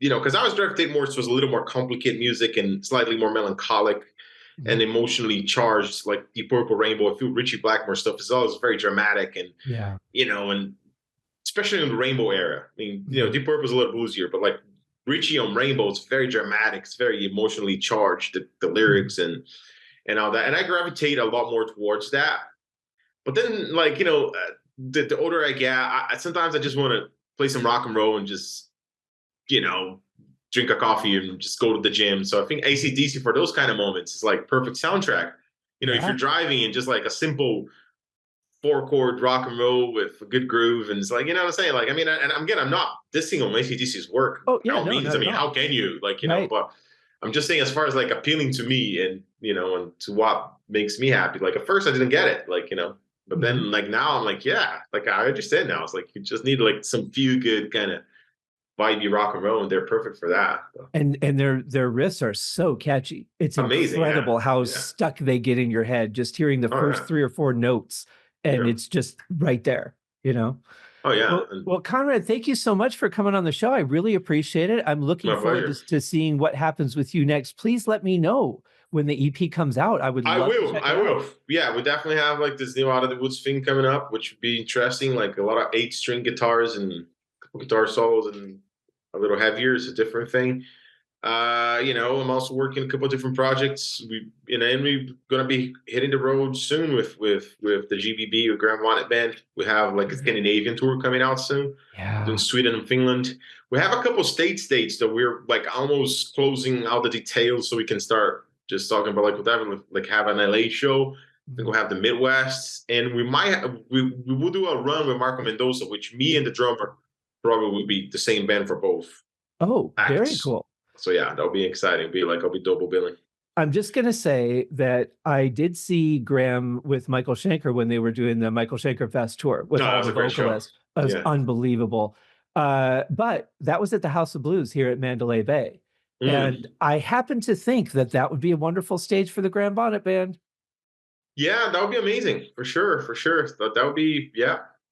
because I was drafted more towards a little more complicated music and slightly more melancholic and emotionally charged, like Deep Purple, Rainbow. I feel Richie Blackmore stuff is always very dramatic and and especially in the Rainbow era. I mean, Deep Purple is a little bluesier, but like Richie on Rainbow, it's very dramatic. It's very emotionally charged. The lyrics and all that, and I gravitate a lot more towards that. But then, like the older I get, sometimes I just want to play some rock and roll and just drink a coffee and just go to the gym. So I think AC/DC for those kind of moments is like perfect soundtrack. If you're driving and just like a simple 4-chord rock and roll with a good groove, and it's like, what I'm saying? Like, I mean, and again, I'm not dissing on AC/DC's work. Oh, yeah, By all no, means. not I at mean, all. how can you Right. but I'm just saying as far as like appealing to me and, and to what makes me happy. Like at first I didn't get it, but then like now I'm like, yeah, like I understand now. It's like you just need like some feel good kind of vibey rock and roll, and they're perfect for that. So. And their riffs are so catchy. It's Amazing, incredible how stuck they get in your head just hearing the first 3 or 4 notes, and it's just right there, Oh yeah. Well, Conrad, thank you so much for coming on the show. I really appreciate it. I'm looking forward to seeing what happens with you next. Please let me know when the EP comes out. I will. I will. Yeah, we definitely have like this new Out of the Woods thing coming up, which would be interesting. Like a lot of 8-string guitars and a couple guitar solos and a little heavier. It's a different thing. I'm also working a couple of different projects. And we're gonna be hitting the road soon with the GBB or Graham Bonnet Band. We have like a Scandinavian tour coming out soon. Yeah. In Sweden and Finland. We have a couple of states that we're like almost closing out the details so we can start just talking about like whatever, like have an LA show. Then we'll have the Midwest, and we will do a run with Marco Mendoza, which me and the drummer probably would be the same band for both. Oh, acts. Very cool. So yeah, that'll be exciting. I'll be double billing. I'm just going to say that I did see Graham with Michael Schenker when they were doing the Michael Schenker Fest tour with all the vocalists. It was unbelievable. But that was at the House of Blues here at Mandalay Bay. And I happen to think that would be a wonderful stage for the Graham Bonnet Band. Yeah, that would be amazing. For sure. That would be,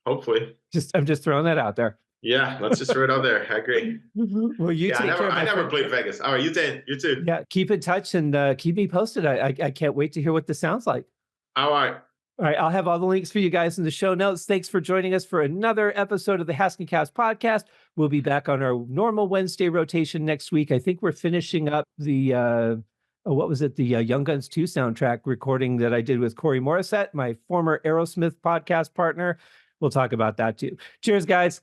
hopefully. I'm just throwing that out there. Yeah, let's just throw it out there. I agree. Well, take care. I never played Vegas. All right, you too. Yeah, keep in touch and keep me posted. I can't wait to hear what this sounds like. All right. All right, I'll have all the links for you guys in the show notes. Thanks for joining us for another episode of the HaskinCast Podcast. We'll be back on our normal Wednesday rotation next week. I think we're finishing up the, the Young Guns 2 soundtrack recording that I did with Corey Morissette, my former Aerosmith podcast partner. We'll talk about that too. Cheers, guys.